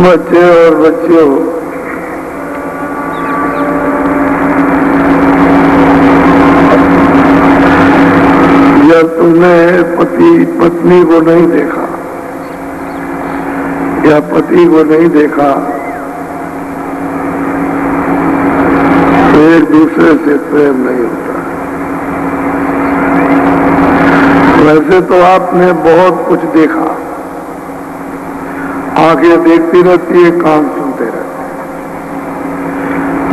बच्चे और बच्चियों, जब तुमने पति पत्नी को नहीं देखा या पति को नहीं देखा तो एक दूसरे से प्रेम नहीं होता। वैसे तो आपने बहुत कुछ देखा, आंखें देखती रहती है, कान सुनते रहते हैं,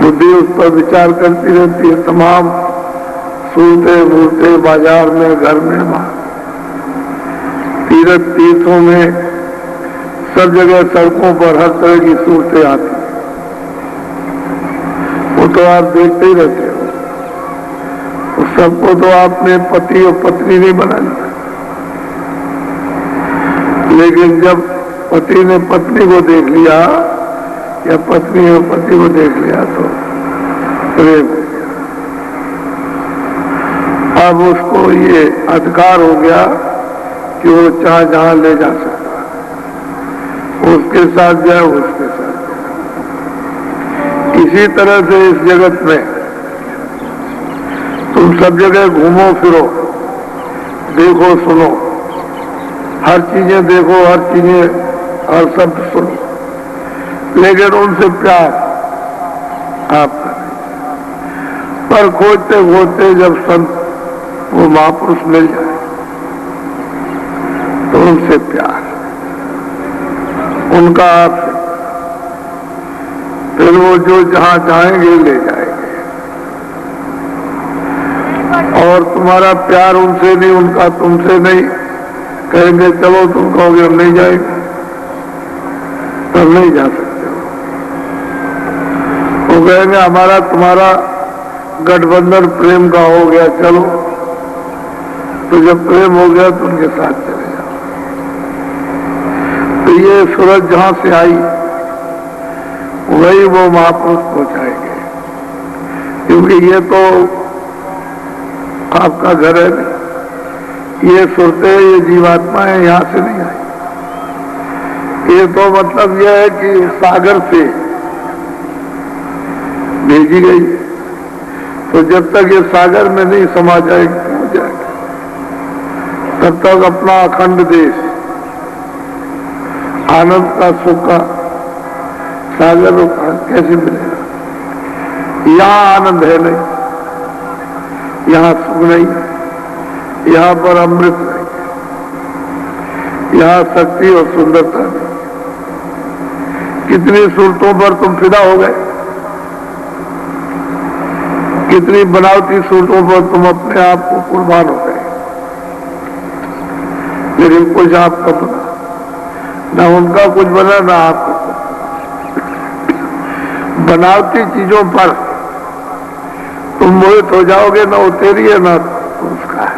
बुद्धि उस पर विचार करती रहती है, तमाम सूरते मूर्ते बाजार में, घर में, तीर्थों में, सब जगह सड़कों पर हर तरह की सूरतें आती हैं। वो तो आप देखते ही रहते हो। उस सबको तो आपने पति और पत्नी नहीं बना लिया, लेकिन जब पति ने पत्नी को देख लिया या पत्नी और पति को देख लिया तो प्रेम हो गया। अब उसको ये अधिकार हो गया कि वो चाहे जहां ले जा सकता है, उसके साथ जाए, उसके साथ जाए। इसी तरह से इस जगत में तुम सब जगह घूमो फिरो, देखो सुनो, हर चीजें देखो, हर चीजें, हर शब्द सुनो, लेकिन उनसे प्यार आपका नहीं। पर खोजते खोजते जब संत वो महापुरुष मिल जाए तो उनसे प्यार, उनका आपसे, फिर वो जो जहां जाएंगे ले जाएंगे। और तुम्हारा प्यार उनसे नहीं, उनका तुमसे नहीं। कहेंगे चलो, तुम कहोगे हम नहीं जाएंगे, तब नहीं जा सकते हो। वो कहेंगे हमारा तुम्हारा गठबंधन प्रेम का हो गया, चलो। तो जब प्रेम हो गया तो उनके साथ चले जाओ। तो ये सूरज जहां से आई वही वो महापुरुष पहुंचाएंगे, क्योंकि ये तो आपका घर है, ये सुरते, ये जीवात्माएं यहां से नहीं आई। ये तो मतलब यह है कि सागर से भेजी गई, तो जब तक ये सागर में नहीं समा जाएगी, हो जाएगी, तब तक अपना अखंड देश, आनंद का, सुख का सागर कैसे मिलेगा? यहाँ आनंद है नहीं, यहाँ सुख नहीं, यहाँ पर अमृत नहीं, यहाँ शक्ति और सुंदरता नहीं। कितनी सूरतों पर तुम फिदा हो गए, कितनी बनावटी सूरतों पर तुम अपने आप को कुर्बान हो गए, लेकिन कुछ आपका बना, ना उनका कुछ बना, ना आपका कुछ। बनावटी चीजों पर तुम मोहित हो जाओगे, ना वो तेरी है ना उसका है,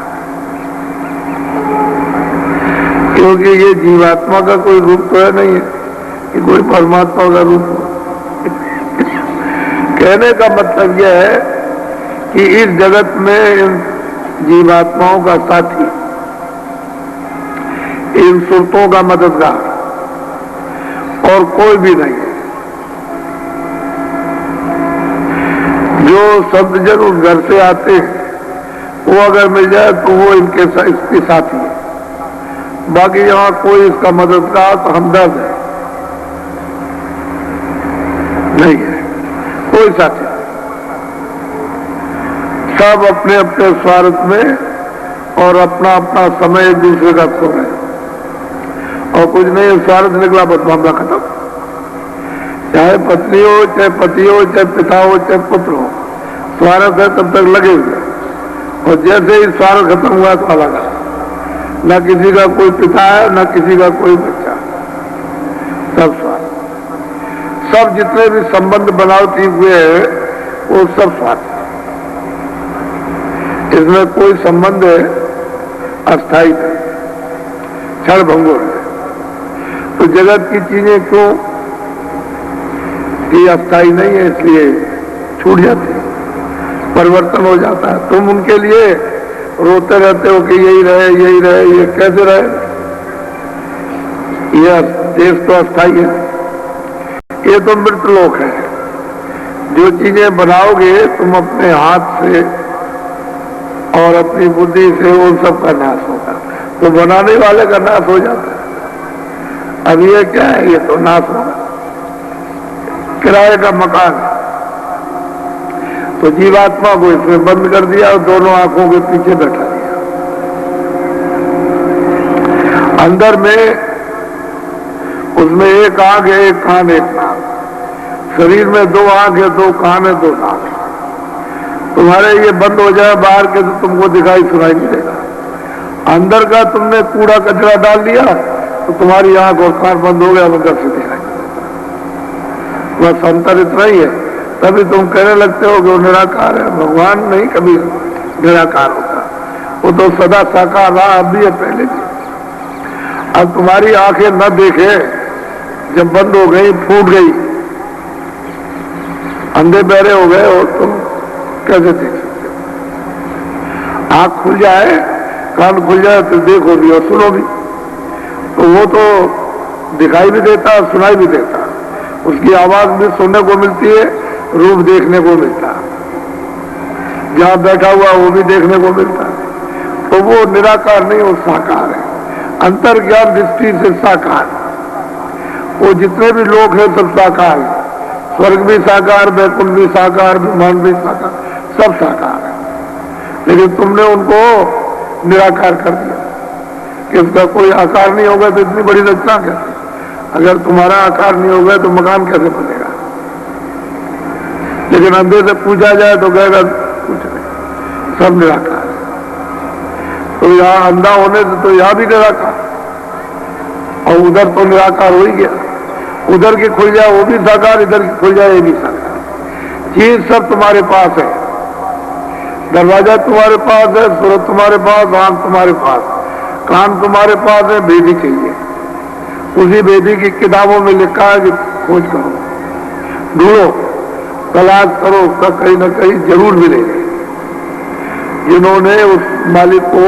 क्योंकि ये जीवात्मा का कोई रूप तो है नहीं है कि कोई परमात्मा का रूप हो। कहने का मतलब यह है कि इस जगत में इन जीवात्माओं का साथी, इन सुरतों का मददगार और कोई भी नहीं है। जो शब्द जरूर घर से आते हैं वो अगर मिल जाए तो वो इसके साथी है, बाकी यहां कोई इसका मददगार तो हमदर्द है नहीं है, कोई साथी। सब अपने अपने स्वार्थ में और अपना अपना समय एक दूसरे का खो रहे, और कुछ नहीं, स्वार्थ निकला बस मामला खत्म। चाहे पत्नी हो, चाहे पति हो, चाहे पिता हो, चाहे पुत्र हो, स्वार्थ है तब तक लगे हुए, और जैसे ही स्वार्थ खत्म हुआ तो अलग। न किसी का कोई पिता है, न किसी का कोई बच्चा, सब स्वार्थ। सब जितने भी संबंध बनावटी हुए हैं वो सब स्वार्थ, इसमें कोई संबंध अस्थायी नहीं, क्षण भंगुर है। तो जगत की चीजें क्यों कि अस्थायी नहीं है, इसलिए छूट जाती है, परिवर्तन हो जाता है। तुम उनके लिए रोते रहते हो कि यही रहे, यही रहे, ये कैसे रहे? यह देश तो अस्थायी है, ये तो मृत लोक है। जो चीजें बनाओगे तुम अपने हाथ से और अपनी बुद्धि से, वो सब का नाश होगा। तो बनाने वाले का नाश हो जाता है। अब ये क्या है, ये तो नाश होगा। किराए का मकान, तो जीवात्मा को इसमें बंद कर दिया और दोनों आंखों के पीछे बैठा दिया। अंदर में उसमें एक आंख है, एक कान, एक नाक। शरीर में 2 आंख है, 2 कान है, 2 नाक। तुम्हारे ये बंद हो जाए बाहर के तो तुमको दिखाई सुनाई नहीं देगा। अंदर का तुमने कूड़ा कचरा डाल दिया तो तुम्हारी आंख और कान बंद हो गया, अंदर से दिखाई नहीं देता। बस अंतर इतना ही है। तभी तुम कहने लगते हो कि वो निराकार है। भगवान नहीं कभी निराकार होता, वो तो सदा साकार रहा, अब भी है, पहले भी। अब तुम्हारी आंखें न देखे, जब बंद हो गई, फूट गई, अंधे बहरे हो गए और तुम कैसे देख सकते हो? आंख खुल जाए, कान खुल जाए तो देखो भी और सुनो भी, तो वो तो दिखाई भी देता, सुनाई भी देता। उसकी आवाज भी सुनने को मिलती है, रूप देखने को मिलता है। जहां बैठा हुआ वो भी देखने को मिलता है। तो वो निराकार नहीं, वो साकार है। अंतर्ज्ञान दृष्टि से साकार। वो जितने भी लोग हैं सब साकार है। स्वर्ग भी साकार, वैकुंठ भी साकार, ब्रह्मांड भी साकार, सब साकार है। लेकिन तुमने उनको निराकार कर दिया कि उसका कोई आकार नहीं होगा तो इतनी बड़ी रचना कैसे? अगर तुम्हारा आकार नहीं होगा तो मकान कैसे बनेगा? लेकिन अंधे से पूछा जाए तो कहेगा कुछ नहीं, सब निराकार है। तो यहाँ अंधा होने से तो यहाँ भी निराकार, और उधर तो निराकार हो ही गया। उधर की खुल जाए वो भी साकार, इधर की खुल जाए ये भी साकार। चीज सब तुम्हारे पास है। दरवाजा तुम्हारे पास है, सूरत तुम्हारे पास, आंख तुम्हारे पास, कान तुम्हारे पास है। भेदी चाहिए, उसी भेदी की किताबों में लिखा है कि खोज करो, ढूंढो, तलाश करो, उसका कहीं ना कहीं जरूर मिलेगा। जिन्होंने उस मालिक को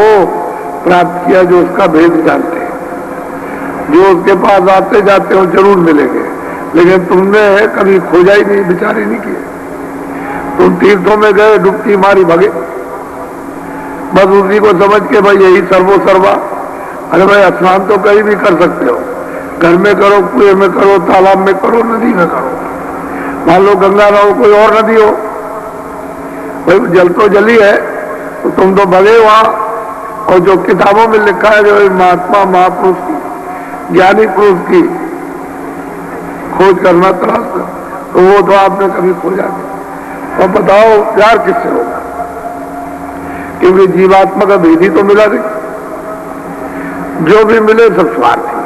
प्राप्त किया, जो उसका भेद जानते हैं, जो उसके पास आते जाते हो, जरूर मिलेंगे। लेकिन तुमने कभी खोजा ही नहीं, विचार ही नहीं किया। तुम तीर्थों में गए, डुबकी मारी, भगे, बस उसी को समझ के भाई यही सर्वो सर्वा। अरे भाई स्नान तो कहीं भी कर सकते हो, घर में करो, कुएं में करो, तालाब में करो, नदी में करो। मान लो गंगा ना हो, कोई और नदी हो, भाई जल तो जली है, तो तुम तो भगे वहां। और जो किताबों में लिखा है, जो महात्मा महापुरुष की, ज्ञानी पुरुष की खोज करना, तलाश कर, तो वो तो आपने कभी खोजा नहीं। और बताओ प्यार किससे होगा? क्योंकि जीवात्मा का भेद ही तो मिला नहीं। जो भी मिले सब स्वार्थी।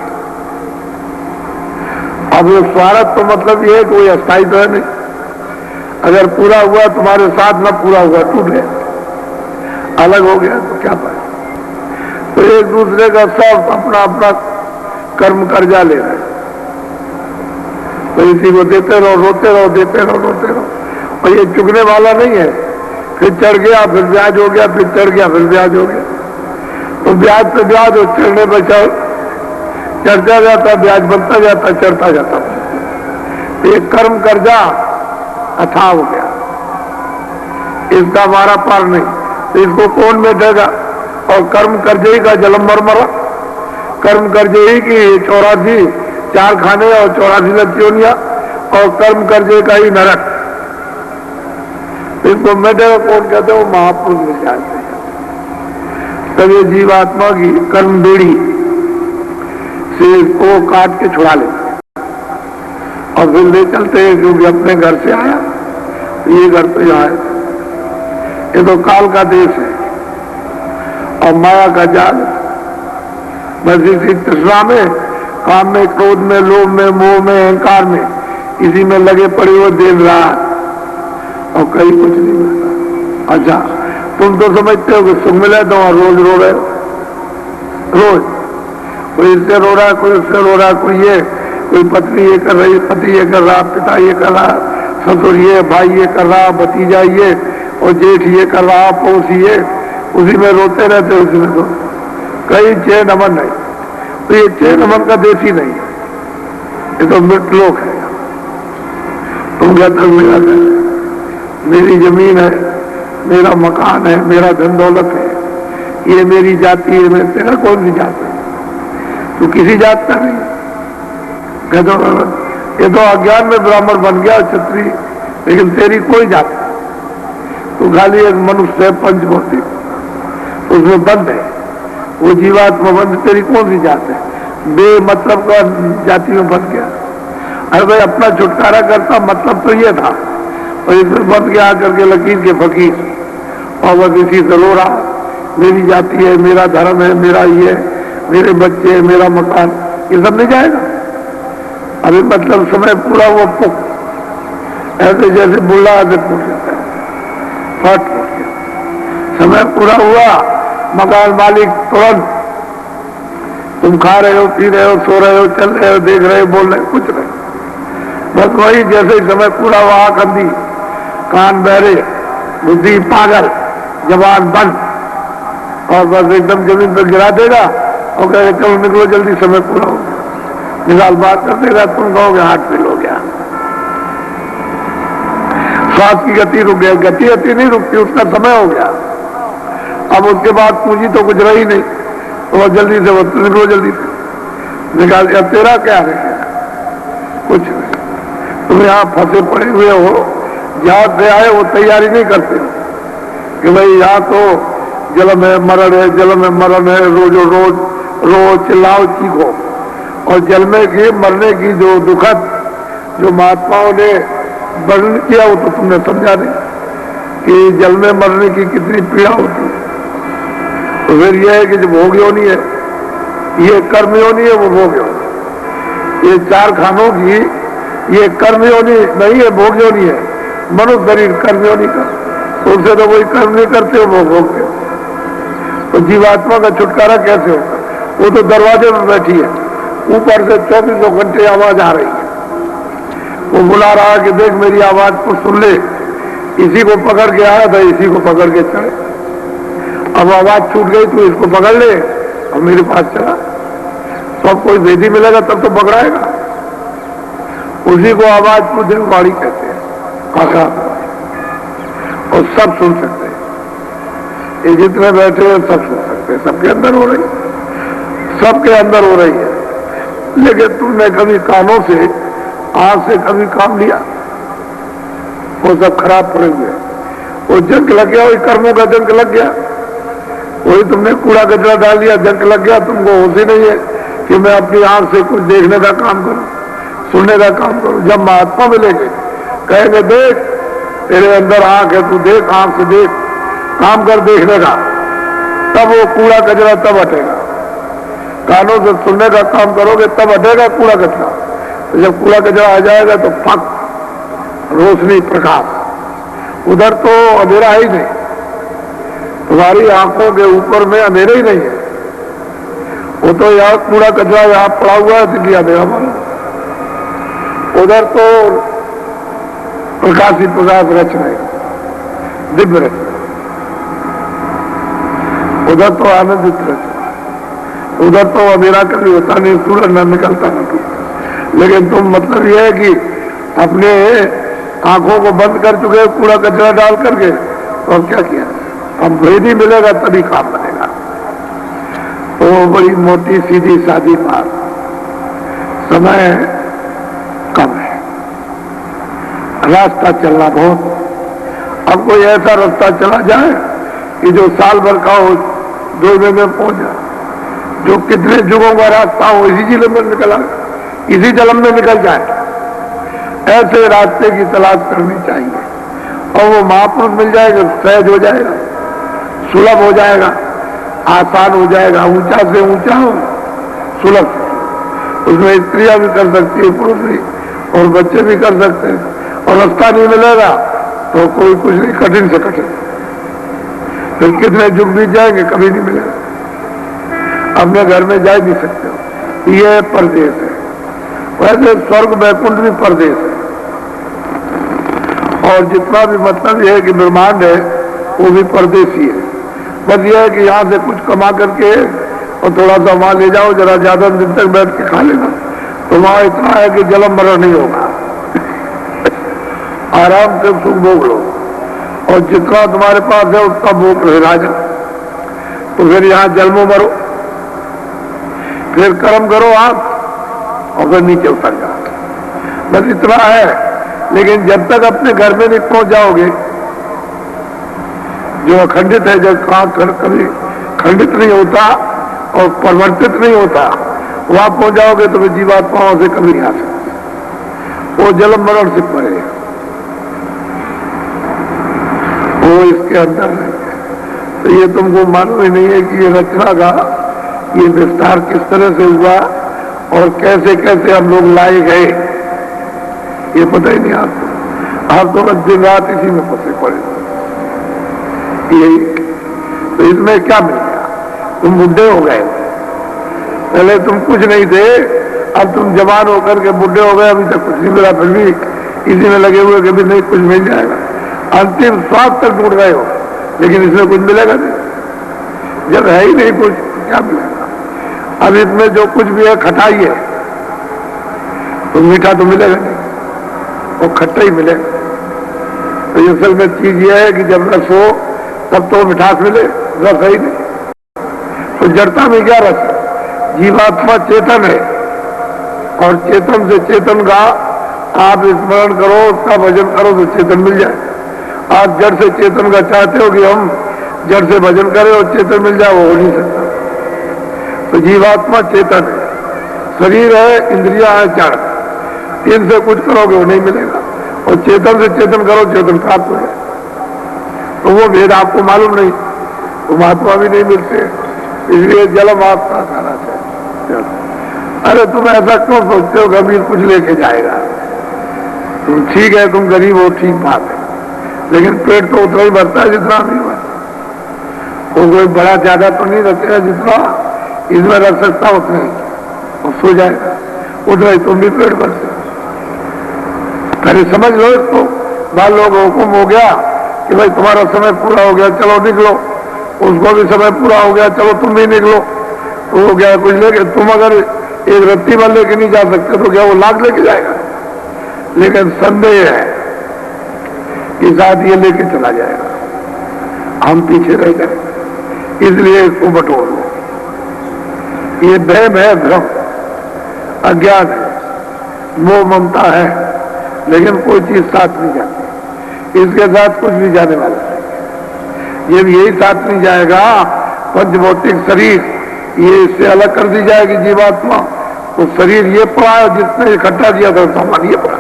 अब ये स्वार्थ तो मतलब ये है कि कोई अस्थायी तो है नहीं। अगर पूरा हुआ तुम्हारे साथ, न पूरा हुआ टूट गया, अलग हो गया, तो क्या पाए? तो एक दूसरे का सब अपना अपना कर्म कर्जा ले रहे, तो इसी को देते रहो, रोते रहो, देते रहो, रोते रहो। और ये चुकने वाला नहीं है। फिर चढ़ गया, फिर ब्याज हो गया, फिर चढ़ गया, फिर ब्याज हो गया। तो ब्याज पे ब्याज, और चढ़ने पर चढ़ता जाता, ब्याज बनता जाता, चढ़ता जाता। एक कर्म कर्जा अथाह हो गया, इसका हमारा पार नहीं, तो इसको कौन बैठेगा? और कर्म कर्जे का जलम मरमरा, कर्म कर्जे ही की 84 4 खाने और 84 लक्ष्योनिया, और कर्म कर्जे का ही नरक। इसको मेढेगा कौन कहते हो? महापुरुष मिल जाते हैं। तब ये जीवात्मा की कर्म बेड़ी से को काट के छुड़ा लेते हैं और फिर ले चलते हैं, क्योंकि अपने घर से आया, ये घर तो यहाँ है। ये तो काल का देश है और माया का जाल है। बस इसी तृष्णा में, काम में, क्रोध में, लोभ में, मोह में, अहंकार में, इसी में लगे पड़े हुए दिन रात, और कहीं कुछ नहीं मिलता। अच्छा, तुम तो समझते हो कि सुख मिले तो रोज रो रहे हो, रोज कोई इससे रो रहा है, कोई उससे रो रहा है, कोई पत्नी ये कर रही, पति ये कर रहा, पिता ये कर रहा, ससुर ये, भाई ये कर रहा, भतीजा ये, और जेठ ये कर रहा, पड़ोसी ये, उसी में रोते रहते, उसी में तो कहीं चैन अमन नहीं। तो ये चैन अमन का देश ही नहीं, ये तो मृत लोक है। तुम कहते हो मेरा घर है, मेरी जमीन है, मेरा मकान है, मेरा धन दौलत है, ये मेरी जाति है। मैं तेरा कौन सी जात है? तू किसी जात का नहीं। कहते हो ये तो अज्ञान में ब्राह्मण बन गया क्षत्रिय, लेकिन तेरी कोई जात नहीं। तू खाली एक मनुष्य है, पंचभौतिक, उसमें बंद है, वो जीवात्मा बंद। तेरी कौन सी जात है? बेमतलब का जाति में बन गया। अरे भाई अपना छुटकारा करता, मतलब तो ये था, और इसमें बन गया आकर के लकीर के फकीर, और बस इसी से रो रहा, मेरी जाति है, मेरा धर्म है, मेरा ये है, मेरे बच्चे है, मेरा मकान, ये सब नहीं जाएगा। अभी मतलब समय पूरा वो पुख, ऐसे जैसे बुल्ला से फूट जाता है, फट फूट गया। समय पूरा हुआ, मकान मालिक तुरंत, तुम खा रहे हो, पी रहे हो, सो रहे हो, चल रहे हो, देख रहे हो, बोल रहे हो, कुछ नहीं। बस वही जैसे समय पूरा हुआ, आंख अंधी, कान बहरे, बुद्धि पागल, जबान बंद, और बस एकदम जमीन पर गिरा देगा और कहेगा चलो निकलो जल्दी, समय पूरा हो गया। निकाल बात कर देगा, तुम कहोगे हार्ट फेल हो गया, श्वास की गति रुक गई। गति नहीं रुकती, उसका समय हो गया। अब उसके बाद पूंजी तो कुछ रही नहीं, तो जल्दी से निकलो, जल्दी से निकाल दिया। तेरा क्या है? कुछ नहीं। तुम यहाँ फंसे पड़े हुए हो, जहां से आए वो तैयारी नहीं करते हो कि भाई यहाँ तो जन्म है मरण है, जन्म है मरण है, रोजो रोज रो, चिल्लाओ, चीखो। और जन्मे की मरने की जो दुखद जो महात्माओं ने वर्णन किया, वो तो तुमने समझा नहीं कि जन्मे मरने की कितनी पीड़ा होती है। तो फिर यह है कि जो भोग योनि है, ये कर्म योनि है, वो भोग योनि। ये चार खानों की ये कर्म योनि नहीं है, भोग योनि है। मनुष्य शरीर कर्म योनि का, उससे तो कोई कर्म नहीं करते हो, वो भोगते हो। तो जीवात्मा का छुटकारा कैसे होगा? वो तो दरवाजे में बैठी है, ऊपर से 24 घंटे आवाज आ रही है, वो बुला रहा है कि देख मेरी आवाज को सुन ले। इसी को पकड़ के आया था, इसी को पकड़ के चले। अब आवाज छूट गई तो इसको पकड़ ले, और मेरे पास चला। तो अब कोई वेदी मिलेगा तब तो पकड़ाएगा। उसी को आवाज को दिलवाड़ी कहते हैं, काका, और सब सुन सकते हैं। ये जितने बैठे हैं सब सुन सकते हैं, सबके अंदर हो रही है, सबके अंदर हो रही है। लेकिन तुमने कभी कानों से, आंख से कभी काम लिया? वो सब खराब पड़े हुए, वो जंक लग गया, वही कर्मों का जंक लग गया। वही तुमने कूड़ा कचरा डाल दिया, जंक लग गया। तुमको होश ही नहीं है कि मैं अपनी आंख से कुछ देखने का काम करूं, सुनने का काम करूं। जब महात्मा मिलेंगे, कहेंगे देख तेरे अंदर आंख है, तू देख, आंख से देख, काम कर देखने का, तब वो कूड़ा कचरा तब हटेगा। कानों से सुनने का काम करोगे तब हटेगा कूड़ा कचरा। तो जब कूड़ा कचरा आ जाएगा तो फक, रोशनी, प्रकाश। उधर तो अंधेरा ही नहीं, तुम्हारी आंखों के ऊपर में अंधेरा ही नहीं है। वो तो यहाँ कूड़ा कचरा यहाँ पड़ा हुआ है, इसलिए अंधेरा मालूम। उधर तो प्रकाश ही प्रकाश रच रहे, दिव्य रच, उधर तो आनंदित रच, उधर तो अंधेरा कभी होता नहीं, सूरज न निकलता न टूटता। लेकिन तुम मतलब यह है कि अपने आंखों को बंद कर चुके, कूड़ा कचरा डाल करके, तो अब क्या किया? अब वेदी मिलेगा तभी काम बनेगा। तो बड़ी मोटी सीधी सादी बात, समय कम है, रास्ता चलना बहुत। अब कोई ऐसा रास्ता चला जाए कि जो साल भर का हो, 2 दिन में पहुंच जाए, जो कितने युगों का रास्ता हो इसी जिले में निकला, इसी जन्म में निकल जाए। ऐसे रास्ते की तलाश करनी चाहिए, और वो महापुरुष मिल जाएगा, सहज हो जाएगा, सुलभ हो जाएगा, आसान हो जाएगा, ऊंचा से ऊंचा हो, सुलभ। उसमें स्त्रियां भी कर सकती है, पुरुष भी, और बच्चे भी कर सकते हैं। और रास्ता नहीं मिलेगा तो कोई कुछ नहीं, कठिन से कठिन, फिर कितने युग बीत जाएंगे, कभी नहीं मिलेगा। अपने घर में जा नहीं सकते हो, ये परदेश है। वैसे स्वर्ग वैकुंठ भी परदेश है, और जितना भी मतलब यह है कि ब्रह्मांड है वो भी परदेशी है। बस यह है कि यहाँ से कुछ कमा करके और थोड़ा सा वहां ले जाओ, जरा ज्यादा दिन तक बैठ के खा लेना, तो वहां इतना है कि जन्म मरण नहीं होगा। आराम से सुख भोग लो, और जितना तुम्हारे पास है उसका भोग रहे राजा। तो फिर यहां जन्मों मरो, फिर कर्म करो आप, और फिर नीचे उतर जाओ। बस इतना है। लेकिन जब तक अपने घर में नहीं पहुंच जाओगे, जो अखंडित है, जब कभी खंडित नहीं होता और परिवर्तित नहीं होता, वहां पहुंच जाओगे तो फिर जीवात्माओं से कभी नहीं आ सकते। वो जन्म मरण से परे, वो इसके अंदर नहीं है। तो ये तुमको मालूम ही नहीं है कि ये रचना का ये विस्तार किस तरह से हुआ और कैसे कैसे हम लोग लाए गए, ये पता ही नहीं आपको। आप तो बस दिन रात इसी में फंसे पड़े। यही तो इसमें क्या मिल गया? तुम बुढ़े हो गए, पहले तुम कुछ नहीं थे, अब तुम जवान होकर के बुढ़े हो गए, अभी तक कुछ नहीं मिला, फिर भी इसी में लगे हुए कभी नहीं कुछ मिल जाएगा। अंतिम श्वास तक ढूंढ गए हो, लेकिन इसमें कुछ मिलेगा नहीं। जब है ही नहीं कुछ, क्या मिलेगा? अब इसमें जो कुछ भी है खटाई है, तो मीठा तो मिलेगा नहीं, वो खट्टा ही मिलेगा। तो असल में चीज ये है कि जब रस हो तब तो मिठास मिले, रस है ही नहीं। तो जड़ता में क्या रस है? जीवात्मा चेतन है, और चेतन से चेतन का आप स्मरण करो, उसका भजन करो तो चेतन मिल जाए। आप जड़ से चेतन का चाहते हो कि हम जड़ से भजन करें और चेतन मिल जाए, वो हो नहीं सकता। तो जीवात्मा चेतन है, शरीर है, इंद्रिया है, जड़, इनसे कुछ करोगे वो नहीं मिलेगा। और चेतन से चेतन करो, चेतन प्राप्त हो जाए। तो वो भेद आपको मालूम नहीं, तो महात्मा भी नहीं मिलते, इसलिए जलम आपका खाना चाहिए। अरे तुम ऐसा क्यों सोचते हो? कबीर कुछ लेके जाएगा। तुम ठीक है, तुम गरीब हो, ठीक बात है, लेकिन पेट तो उतना ही भरता है जितना नहीं भरता। वो कोई बड़ा ज्यादा तो नहीं रखेगा, जितना इसमें रख सकता उतना ही, और सो जाएगा उतना ही, तुम भी पेट भरते। पहले समझ लो इसको। बाल लोग हुक्म हो गया कि भाई तुम्हारा समय पूरा हो गया, चलो निकलो। उसको भी समय पूरा हो गया, चलो तुम भी निकलो। तो हो गया कुछ लेके, तुम अगर एक रत्ती भर लेके नहीं जा सकते तो क्या वो लाख लेके जाएगा? लेकिन संदेह है कि साथ ये लेके चला जाएगा, हम पीछे रह जाएंगे। इसलिए इसको बटोर लो। ये वहम है, भ्रम, अज्ञान है, मोह ममता है, लेकिन कोई चीज साथ नहीं जाती। इसके साथ कुछ भी जाने वाला नहीं। ये भी यही साथ नहीं जाएगा। पंचभौतिक शरीर ये इससे अलग कर दी जाएगी जीवात्मा, तो शरीर ये पड़ा है, जिसने इकट्ठा किया था सामान ये पड़ा,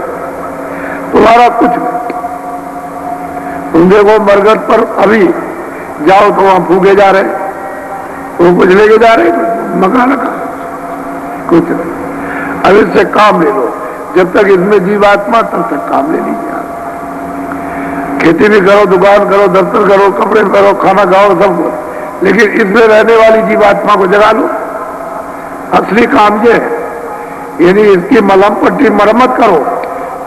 तुम्हारा कुछ नहीं। तुम देखो मरघट पर अभी जाओ तो वहां फूके जा रहे, तो कुछ लेके जा रहे, मकान का कुछ नहीं। अब इससे काम ले लो। जब तक इसमें जीवात्मा, तब तक काम ले लीजिए। खेती भी करो, दुकान करो, दफ्तर करो, कपड़े करो, खाना खाओ, सब कुछ, लेकिन इसमें रहने वाली जीवात्मा को जगा लो। असली काम ये है। यानी इसकी मलहम पट्टी मरम्मत करो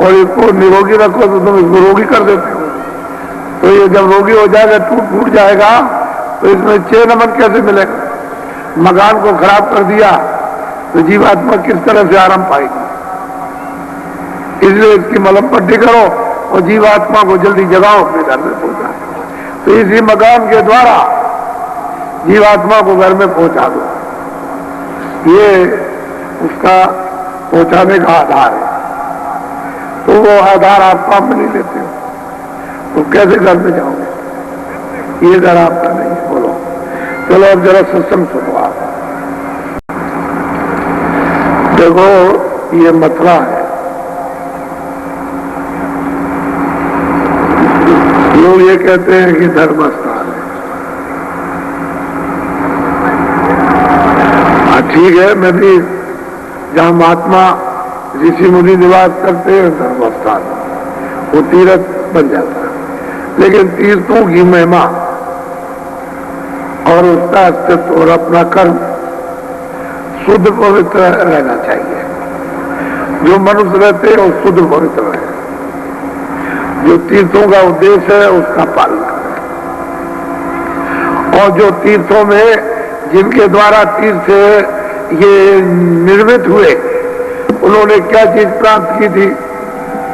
और इसको निरोगी रखो, तो तुम इसको रोगी कर देते हो। तो ये जब रोगी हो जाएगा, टूट फूट जाएगा, तो इसमें चैन अमन कैसे मिलेगा? मकान को खराब कर दिया तो जीवात्मा किस तरह से आराम पाएगी? इसलिए इसकी मलहम पट्टी करो और जीवात्मा को जल्दी जगाओ, अपने घर में पहुंचा। तो इसी मकान के द्वारा जीवात्मा को घर में पहुंचा दो। ये उसका पहुंचाने का आधार है। तो वो आधार आप काम में नहीं लेते हो, तो कैसे घर में जाओगे? ये घर आपका नहीं है। बोलो, चलो अब जरा सत्संग सुनो। आप देखो, ये मथुरा है। लोग ये कहते हैं कि धर्म स्थान है। ठीक है, मैं भी जहां महात्मा ऋषि मुनि निवास करते हैं धर्म स्थान, वो तीर्थ बन जाता है। लेकिन तीर्थों की महिमा और उसका अस्तित्व और अपना कर्म शुद्ध पवित्र रहना चाहिए। जो मनुष्य रहते हैं वो शुद्ध पवित्र रहे, जो तीर्थों का उद्देश्य है उसका पालन करें। और जो तीर्थों में जिनके द्वारा तीर्थ ये निर्मित हुए, उन्होंने क्या चीज प्राप्त की थी?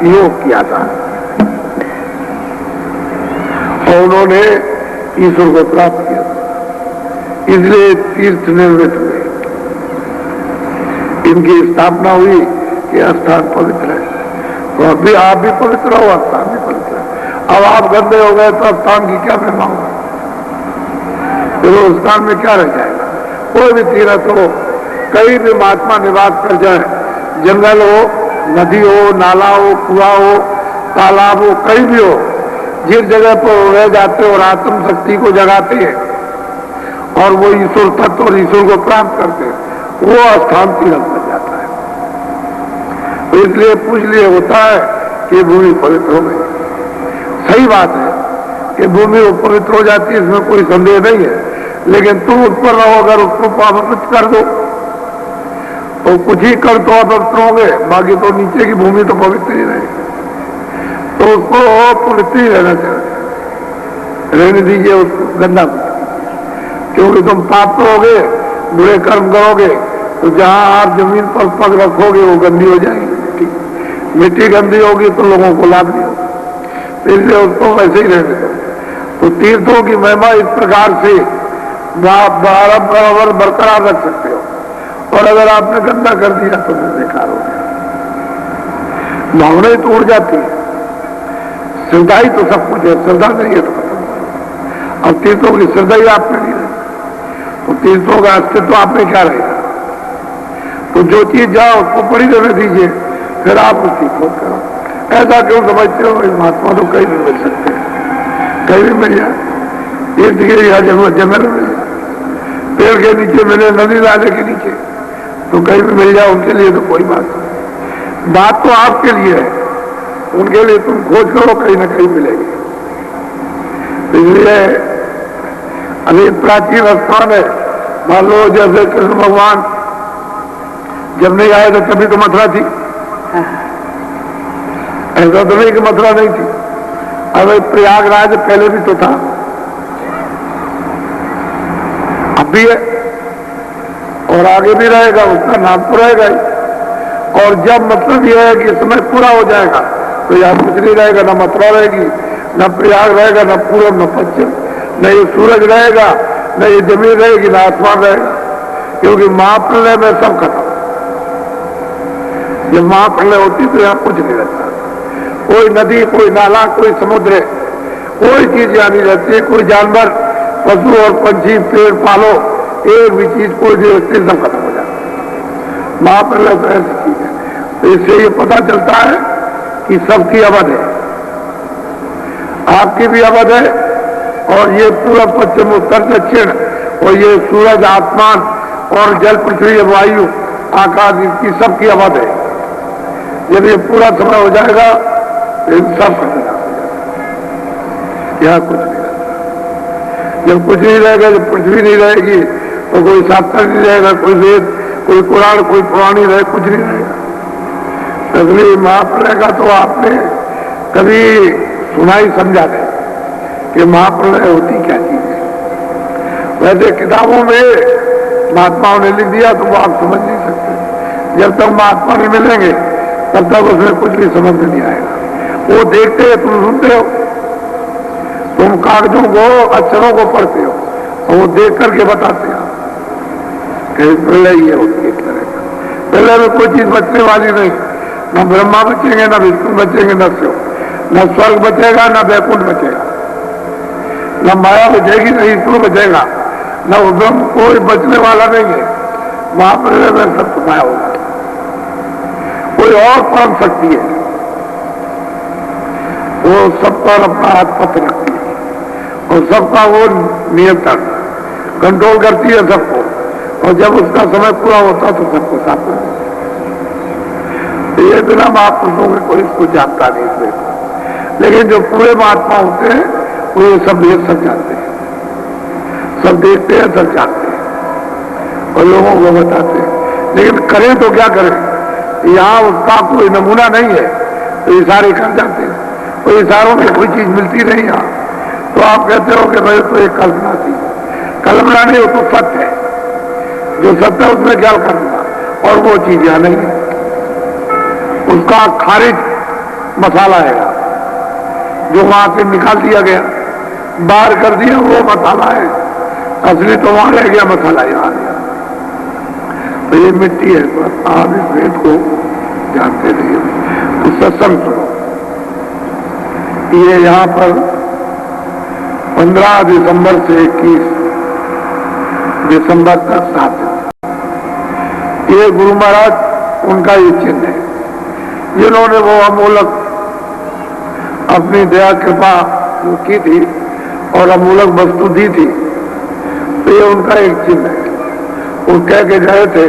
योग किया था। और उन्होंने ईश्वर को प्राप्त किया, इसलिए तीर्थ निर्मित हुए, इनकी स्थापना हुई कि स्थान पवित्र है। तो अभी आप भी पवित्र हो, स्थान भी पवित्र है। अब आप गंदे हो गए तो स्थान की क्या महिमा होगी, तो स्थान में क्या रह जाएगा। कोई भी तीर्थ हो, कहीं भी महात्मा निवास कर जाए, जंगल हो, नदी हो, नाला हो, कुआं हो, तालाब हो, कहीं भी हो, जिस जगह पर रह जाते और आत्म शक्ति को जगाते हैं और वो ईश्वर तत्व और ईश्वर को प्राप्त करते हैं, वो स्थान तीर्थ बन जाता है। तो इसलिए पूछ लिए होता है कि भूमि पवित्र हो गई। सही बात है कि भूमि पवित्र हो जाती है, इसमें कोई संदेह नहीं है, लेकिन तुम उस पर रहो, अगर उसको पवित्र कर दो तो कुछ ही कर तो अपवित्र होंगे, बाकी तो नीचे की भूमि तो पवित्र ही रहेगी। तो उसको पवित्र ही रहना चाहिए, रहने दीजिए उसको गंदा, क्योंकि तुम पाप करोगे, बुरे कर्म करोगे तो जहां आप जमीन पर पग रखोगे वो गंदी हो जाएगी, मिट्टी गंदी होगी तो लोगों को लाभ नहीं होगा, इसलिए उसको वैसे ही रहने दो। तो तीर्थों की महिमा इस प्रकार से बराबर बरकरार रख सकते हो, और अगर आपने गंदा कर दिया तो बेकार हो गया, भावना ही तो उड़ जाती है। श्रद्धा ही तो सब कुछ है, श्रद्धा नहीं है तो खत्म। अब तीर्थों की श्रद्धा ही आप में नहीं रही तो तीर्थों का अस्तित्व आप में क्या रहेगा। तो जो चीज जाओ उसको पड़ी रहने दीजिए, फिर आप उसकी खोज करो। ऐसा क्यों समझते हो, महात्मा तो कहीं भी मिल सकते हैं, कहीं भी मिल जाए, तीर्थ के या जंगल मिल जाए, पेड़ के नीचे मिले, नदी नाले के नीचे, तो कहीं भी मिल जाए, उनके लिए तो कोई बात नहीं। बात तो आपके लिए है, उनके लिए तुम खोज करो, कहीं ना कहीं मिलेगी। इसलिए अभी प्राचीन स्थान है, मान लो जैसे कृष्ण भगवान जब नहीं आए तो तभी तो मथुरा थी, ऐसा तो नहीं कि मथुरा नहीं थी। अब प्रयागराज पहले भी तो था, अब भी है और आगे भी रहेगा, उसका नाम तो रहेगा ही। और जब मतलब यह है कि समय पूरा हो जाएगा तो यहाँ कुछ नहीं रहेगा, न मथुरा रहेगी, न प्रयाग रहेगा, न पूर्व न पश्चिम, न ये सूरज रहेगा, न ये जमीन रहेगी, न आसमान रहेगा, क्योंकि महाप्रलय में सब खत्म। जब महाप्रलय होती तो यहाँ कुछ नहीं रहता, कोई नदी, कोई नाला, कोई समुद्र, कोई चीज यहाँ नहीं रहती, कोई जानवर, पशु और पंछी, पेड़ पालो, एक भी चीज कोई नहीं रहती, सब खत्म हो जाता है। महाप्रलय तो ऐसी चीज है। तो इससे ये पता चलता है कि सबकी अवध है, आपकी भी अवध है, और ये पूरा पश्चिम उत्तर दक्षिण, और ये सूरज, आसमान और जल, पृथ्वी, वायु, आकाश, इसकी सबकी अवध है। जब ये पूरा समय हो जाएगा तो सब खत्म हो जाएगा, यहाँ कुछ नहीं रहेगा। जब कुछ नहीं रहेगा, जब पृथ्वी नहीं रहेगी तो कोई शास्त्र नहीं रहेगा, कोई वेद, कोई कुरान, कोई पुराण नहीं रहे, कुछ नहीं रहेगा। इसलिए महाप्रलय का तो आपने कभी सुना ही समझा नहीं कि महाप्रलय होती क्या चीज है। वैसे किताबों में महात्माओं ने लिख दिया तो वो आप समझ नहीं सकते। जब तक महात्मा नहीं मिलेंगे तब तक उसमें कुछ भी समझ में नहीं आएगा। वो देखते हैं, तुम सुनते हो, तुम कागजों को, अक्षरों को पढ़ते हो, और वो देख करके बताते हैं कि प्रलय ये होती है तरह का। प्रलय में कोई चीज बचने वाली नहीं, न ब्रह्मा बचेंगे, न विष्णु बचेंगे, न शिव, न स्वर्ग बचेगा, न वैकुंठ बचेगा, न माया बचेगी, न ईश्वर बचेगा, न ब्रह्म, कोई बचने वाला नहीं है। महाप्रलय में सब समाया होगा। कोई और परम शक्ति है, वो सब पर अपना हाथ पथ रखती है और सबका वो नियंत्रण कंट्रोल करती है सबको, और जब उसका समय पूरा होता तो सबको साफ कर देती है। ये बिना महापुरुषों के कोई इसको जानता नहीं इसमें, लेकिन जो पूरे महात्मा होते हैं वो ये सब जानते हैं, सब देखते हैं, सब जानते हैं और लोगों को बताते हैं। लेकिन करें तो क्या करें, यहाँ उसका कोई नमूना नहीं है, तो इशारे कर जाते हैं, और इशारों में कोई चीज मिलती नहीं यहाँ, तो आप कहते हो कि भाई तो एक कल्पना थी। कल्पना नहीं, वो तो सत्य है, जो सत्य है उसमें क्या करना, और वो चीज यहाँ नहीं है। उसका खारिज मसाला है जो वहां से निकाल दिया गया, बाहर कर दिया वो मसाला है, असली तो वहां रह गया, मसाला यहाँ आ गया। तो ये मिट्टी है, बस आप इस वेद को जानते रहिए। तो सत्संग सुनो। ये यहाँ पर 15 दिसंबर से 21 दिसंबर तक 7 दिन, ये गुरु महाराज उनका ये चिन्ह है, जिन्होंने वो अमूलक अपनी दया कृपा जो की थी और अमूलक वस्तु दी थी, तो ये उनका एक चिन्ह है। वो कह के गए थे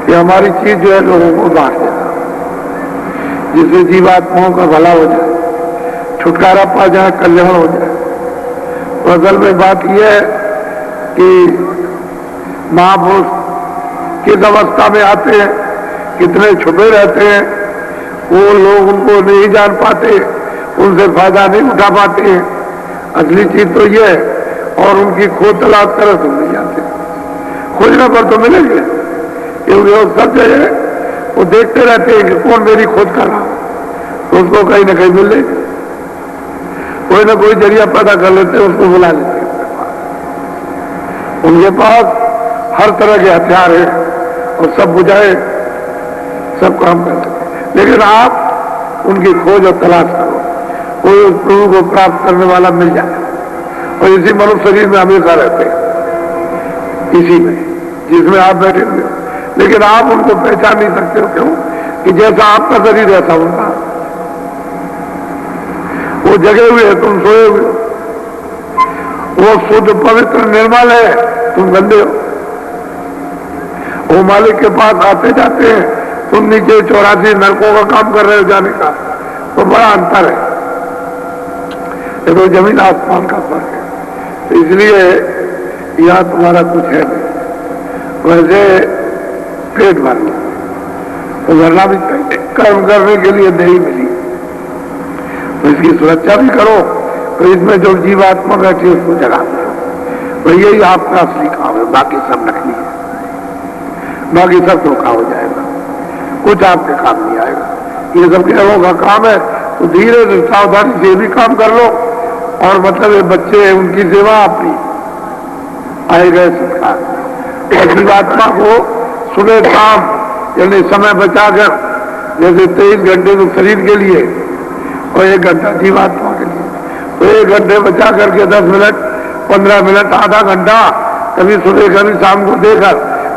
कि हमारी चीज जो है लोगों को बांट देना, जिससे जीवात्माओं का भला हो जाए, छुटकारा पा जाए, कल्याण हो जाए। तो असल में बात यह है कि महापुरुष किस अवस्था में आते हैं, कितने छुपे रहते हैं, वो लोग उनको नहीं जान पाते, उनसे फायदा नहीं उठा पाते हैं। असली चीज तो ये है, और उनकी खोज तलाश कर तो नहीं जाते, खोजने पर तो मिलेंगे, क्योंकि वो सब जगह वो देखते रहते हैं कि कौन मेरी खोज कर रहा, तो उसको कहीं ना कहीं मिल जाएगा, कोई ना कोई जरिया पैदा कर लेते हैं, उसको बुला लेते हैं। उनके पास हर तरह के हथियार है और सब बुझाए, सब काम कर सकते। लेकिन आप उनकी खोज और तलाश करो, कोई उस प्रभु को प्राप्त करने वाला मिल जाए। और इसी मनुष्य शरीर में हमेशा रहते हैं, इसी में जिसमें आप बैठे हुए हो, लेकिन आप उनको पहचान नहीं सकते हो। क्यों? कि जैसा आपका शरीर ऐसा उनका, वो जगे हुए है, तुम सोए हुए हो। वो शुद्ध पवित्र निर्मल है, तुम गंदे हो। वो मालिक के पास आते जाते हैं, तुम नीचे 84 नरकों का काम कर रहे हो जाने का। तो बड़ा अंतर है, ये तो जमीन आसमान का फर्क है। तो इसलिए यहां तुम्हारा कुछ है नहीं, वैसे पेट भर लो तो भरना भी चाहिए, कर्म करने के लिए नहीं मिली तो इसकी सुरक्षा भी करो। तो इसमें जो जीवात्मा बैठी है उसको जगा दो, तो यही आपका असली काम है। बाकी सब नकली है, बाकी सब धोखा हो जाएगा, कुछ आपके काम नहीं आएगा। ये सब ग्रहों का काम है, तो धीरे धीरे सावधानी से भी काम कर लो। और मतलब ये बच्चे हैं, उनकी सेवा अपनी आए गए संस्कार। और जीवात्मा को सुबह शाम यानी समय बचाकर, जैसे 23 घंटे तो शरीर के लिए और 1 घंटा जीवात्मा के लिए, तो 1 घंटे बचा करके 10 मिनट 15 मिनट आधा घंटा कभी सुबह कभी शाम को देकर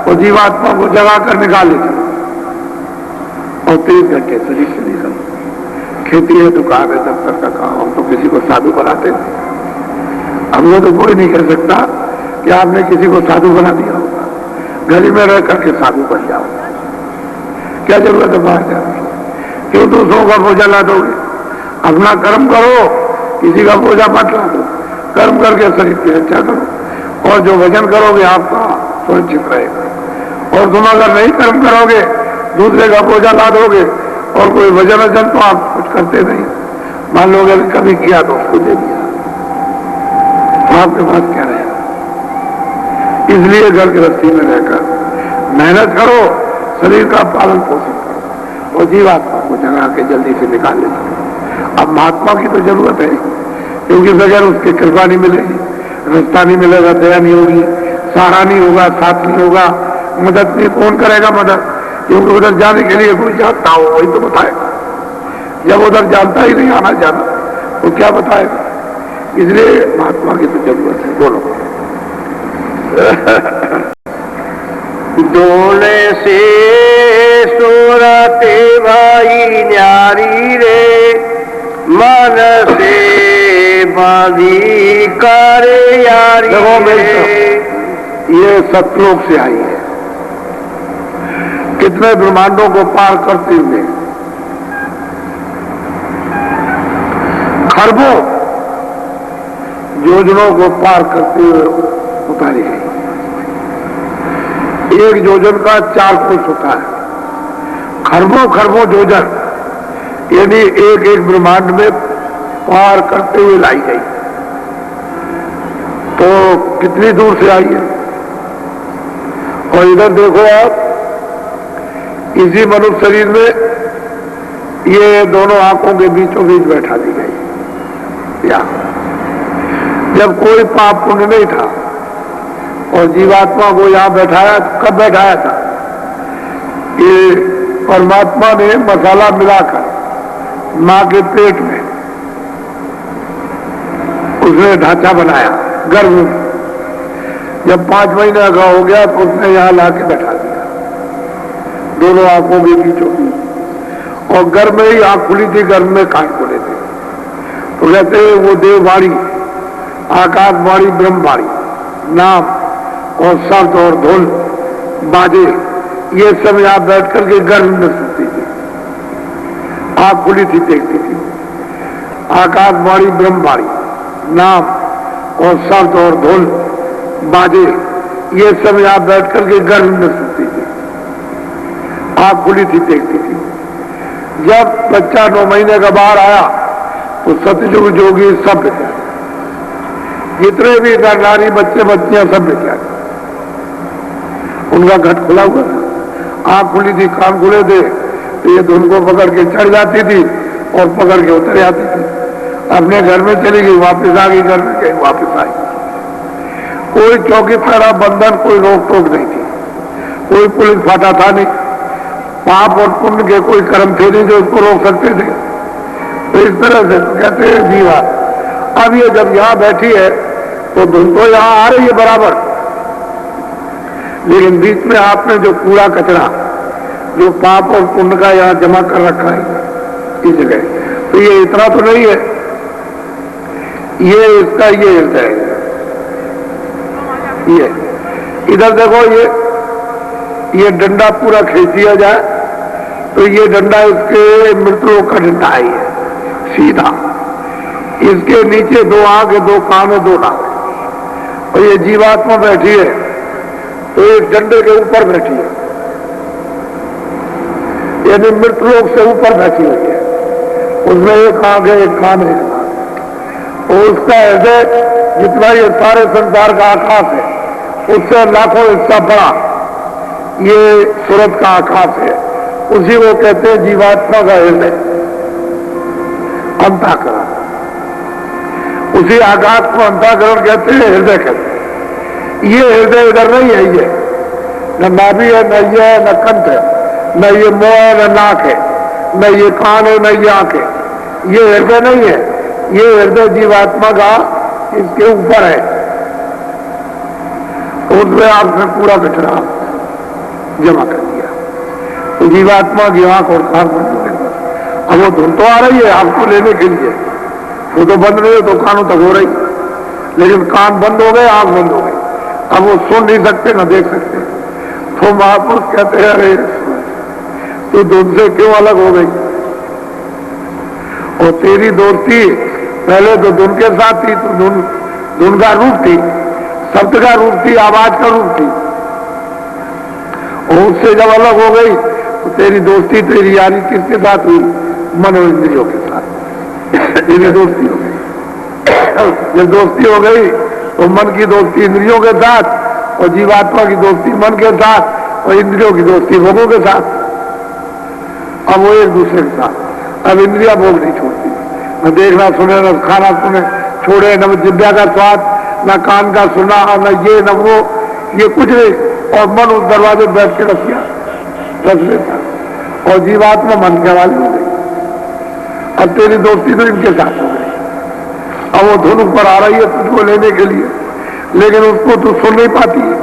और जीवात्मा को जगा कर निकाले चलो। और 23 घंटे शरीर से निकल, खेती है, दुकान है, दफ्तर का काम, हम तो किसी को साधु बनाते नहीं। हमको तो कोई नहीं कह सकता कि आपने किसी को साधु बना दिया होगा, घर ही में रह करके साधु बन जाओ, क्या जरूरत है बाहर जाने की? क्यों दूसरों का बोझा ला दोगे? अपना कर्म करो, किसी का बोझा मत ला दो। कर्म करके शरीर की रक्षा करो, और जो वजन करोगे आपका सुरक्षित रहेगा। और तुम अगर नहीं कर्म करोगे, दूसरे का बोझा ला दोगे और कोई वजन वजन तो आप कुछ करते नहीं। मान लो अगर कभी किया तो उसको दे दिया, तो आपके पास क्या रहेगा? इसलिए घर गृहस्थी में रहकर मेहनत करो, शरीर का पालन पोषण करो और जीवात्मा को जगा के जल्दी से निकाल ले। अब महात्मा की तो जरूरत है, क्योंकि बगैर उसकी कृपा नहीं मिलेगी, रास्ता नहीं मिलेगा, दया नहीं होगी, सहारा नहीं होगा, साथ नहीं होगा, मदद नहीं। कौन करेगा मदद? क्योंकि उधर जाने के लिए कोई जानता हो वही तो बताएगा। जब उधर जानता ही नहीं आना जाना, तो क्या बताएगा? इसलिए महात्मा की तो जरूरत है। बोलो। दोने से सूरते भाई न्यारी रे, मन से बाधी करे यारी रे। ये सतलोक से आई है, कितने ब्रह्मांडों को पार करते हुए, खरबों योजनों को पार करते हुए उतारी गई। एक योजन का 4 कोस होता है, खरबों खरबों योजन, यानी एक एक ब्रह्मांड में पार करते हुए लाई गई। तो कितनी दूर से आई है? और इधर देखो आप, इसी मनुष्य शरीर में ये दोनों आंखों के बीचों बीच बैठा दी गई। या जब कोई पाप पुण्य नहीं था और जीवात्मा को यहां बैठाया, कब बैठाया था? ये परमात्मा ने मसाला मिलाकर मां के पेट में उसने ढांचा बनाया गर्भ में। जब 5 महीने का हो गया तो उसने यहां लाके बैठा दिया, दोनों आंखों के बीचों बीच, और गर्भ में ही आंख खुली थी, गर्भ में कान खुले थे। तो कहते हैं वो देववाणी, आकाशवाणी, ब्रह्मवाणी, नाम और शब्द और धुन, बाजे, ये सब यहां बैठ करके गर्भ में सुनती थी, आंख खुली थी, देखती थी। आकाशवाणी, ब्रह्मवाणी, नाम और शब्द और धुन, बाजे, ये सब यहां बैठ करके गर्भ में सुनती थी, आंख खुली थी, देखती थी। जब बच्चा 9 महीने का बाहर आया तो सतयुग जोगी सब बिक गए, जितने भी नर नारी बच्चे बच्चियां सब बिक गए। उनका घट खुला हुआ था, आंख खुली थी, कान खुले थे, तो ये धुन को पकड़ के चढ़ जाती थी और पकड़ के उतर जाती थी, अपने घर में चली गई, वापस आ गई, घर में गई, वापस आई। कोई चौकी पहरा बंधन, कोई रोक टोक नहीं थी, कोई पुलिस फाटा था नहीं, पाप और पुण्य के कोई कर्म थे नहीं जो उसको रोक सकते थे। तो इस तरह से तो कहते हैं जीवा। अब ये जब यहां बैठी है तो धुन तो यहां आ रही है बराबर, लेकिन बीच में आपने जो कूड़ा कचरा, जो पाप और पुण्य का यहां जमा कर रखा है इस जगह, तो ये इतना तो नहीं है, ये इसका ये हृदय है। ये इधर देखो, ये डंडा पूरा खींच दिया जाए तो ये डंडा इसके मृतलोक का डंडा है, सीधा। इसके नीचे 2 आंख, 2 कान, 2 नाक, और ये जीवात्मा बैठी है तो एक डंडे के ऊपर बैठी है, यानी मृतलोक से ऊपर बैठी हुई है। उसमें एक आंख है, एक कान है, और उसका हृदय जितना ये सारे संसार का आकाश है उससे लाखों हिस्सा बड़ा ये सूरत का आकाश है, उसी को कहते हैं जीवात्मा का हृदय, अंतःकरण। उसी आकाश को अंतःकरण कहते हैं, हृदय कहते हैं। ये हृदय इधर नहीं है, ये न नाभि है, न ये है, न कंठ है, न ये मुंह है, न नाक है, न ये कान है, न ये आंख है, ये हृदय नहीं है। ये हृदय जीवात्मा का इसके ऊपर है, उसमें आपने पूरा कचरा जमा कर दिया, तो जीवात्मा की आंख और कान बंद हो गए। अब वो धुन तो आ रही है आपको लेने के लिए, वो तो बंद नहीं है, तो कानों तक हो रही, लेकिन कान बंद हो गए, आंख बंद हो गई, अब वो सुन नहीं सकते न देख सकते। तो महापुरुष कहते हैं, अरे तू धुन से क्यों अलग हो गई? और तेरी दोस्ती पहले तो धुन के साथ थी, तो धुन का रूप थी, शब्द का रूप थी, आवाज का रूप थी, और उससे जब अलग हो गई तो तेरी दोस्ती, तेरी यारी किसके साथ हुई? मन और इंद्रियों के साथ। तेरी दोस्ती हो गई। जब दोस्ती हो गई तो मन की दोस्ती इंद्रियों के साथ, और जीवात्मा की दोस्ती मन के साथ, और इंद्रियों की दोस्ती भोगों के साथ। अब वो एक दूसरे के साथ, अब इंद्रिया भोग नहीं छोड़ती, न देखना सुने, न खाना सुने छोड़े, न जिब्या का स्वाद, न कान का सुना, न ये न वो, ये कुछ नहीं, और मन उस दरवाजे बैठ के रस लेता, और जीवात्मा मन के वाली हो गई। अब तेरी दोस्ती तो इनके साथ हो गई, अब वो धुन ऊपर आ रही है तुझको लेने के लिए, लेकिन उसको तू सुन नहीं पाती है।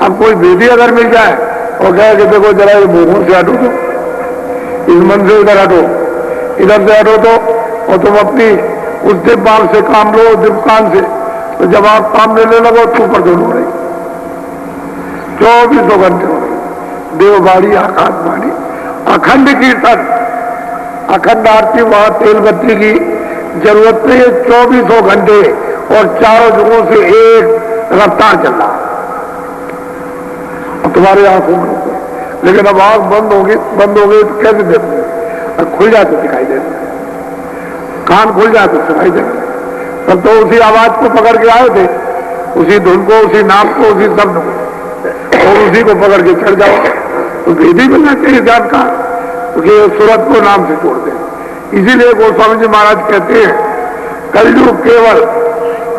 अब कोई भेदी अगर मिल जाए और कहे कि देखो जरा ये भोगों से हटो, तो इस मन से इधर हटो, इधर से हटो, तो और तुम अपनी उस दिव्य बाल से काम लो, दिव्य कान से, तो जब आप काम लेने लगो तो ऊपर धुन हो रही, 24 घंटे हो रही, देववाणी, आकाशवाणी, अखंड कीर्तन, अखंड आरती। वहां तेल बत्ती की जरूरत नहीं है, 24 घंटे, और चारों जगहों से एक रफ्तार चल रहा है, और तुम्हारी आंखों में ऊपर। लेकिन अब आंख बंद हो गई तो कैसे देखोगे? और खुल जाए तो दिखाई देता, कान खुल जाए तो सुनाई देता। तब तो उसी आवाज को पकड़ के आए थे, उसी धुन को, उसी नाम को, उसी शब्द को, और उसी को पकड़ के चढ़ जाओ, तो भेदी बनना चाहिए जानकार, क्योंकि सूरत को नाम से छोड़ दे। इसीलिए गोस्वामी जी महाराज कहते हैं, कलयुग केवल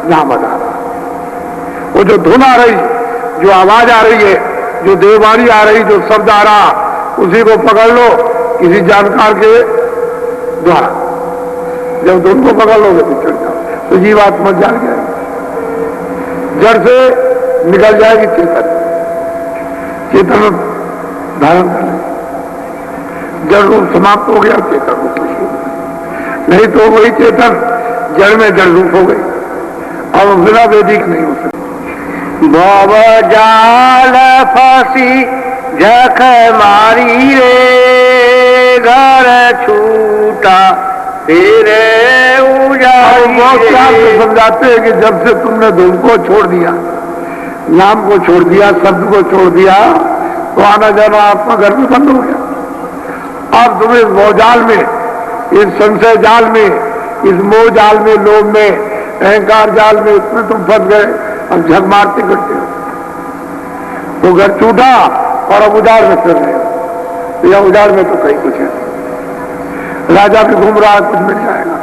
नामद आ रहा। वो जो धुन आ रही, जो आवाज आ रही है, जो देववाणी आ रही, जो शब्द आ रहा, उसी को पकड़ लो किसी जानकार के द्वारा। जब धुन को पकड़ लोगे तो चढ़ जाओ, तो जीवात्मा जाग जाएगी, जड़ से निकल जाएगी चेतन, चेतन धारण कर लेगी। जड़ रूप समाप्त हो गया, चेतन रूप में शुरू, नहीं तो वही चेतन जड़ में जड़ रूप हो गई, और बिना वैदिक नहीं हो सकती। भव जाल फांसी जख मारी रे, घर छूटा तेरे उजारी रे। समझाते हैं कि जब से तुमने धुन को छोड़ दिया, नाम को छोड़ दिया, शब्द को छोड़ दिया, तो आना जाना आत्मा घर में बंद हो गया। अब तुम इस भवजाल में, इस संशय जाल में, इस मोह जाल में, लोभ में, अहंकार जाल में, इसमें तुम फंस गए। अब झक मारते करते हो, तो घर छूटा और अब उजाड़ में फिर रहे हो। या उजाड़ में तो कहीं कुछ है, राजा भी घूम रहा है, कुछ मिल जाएगा,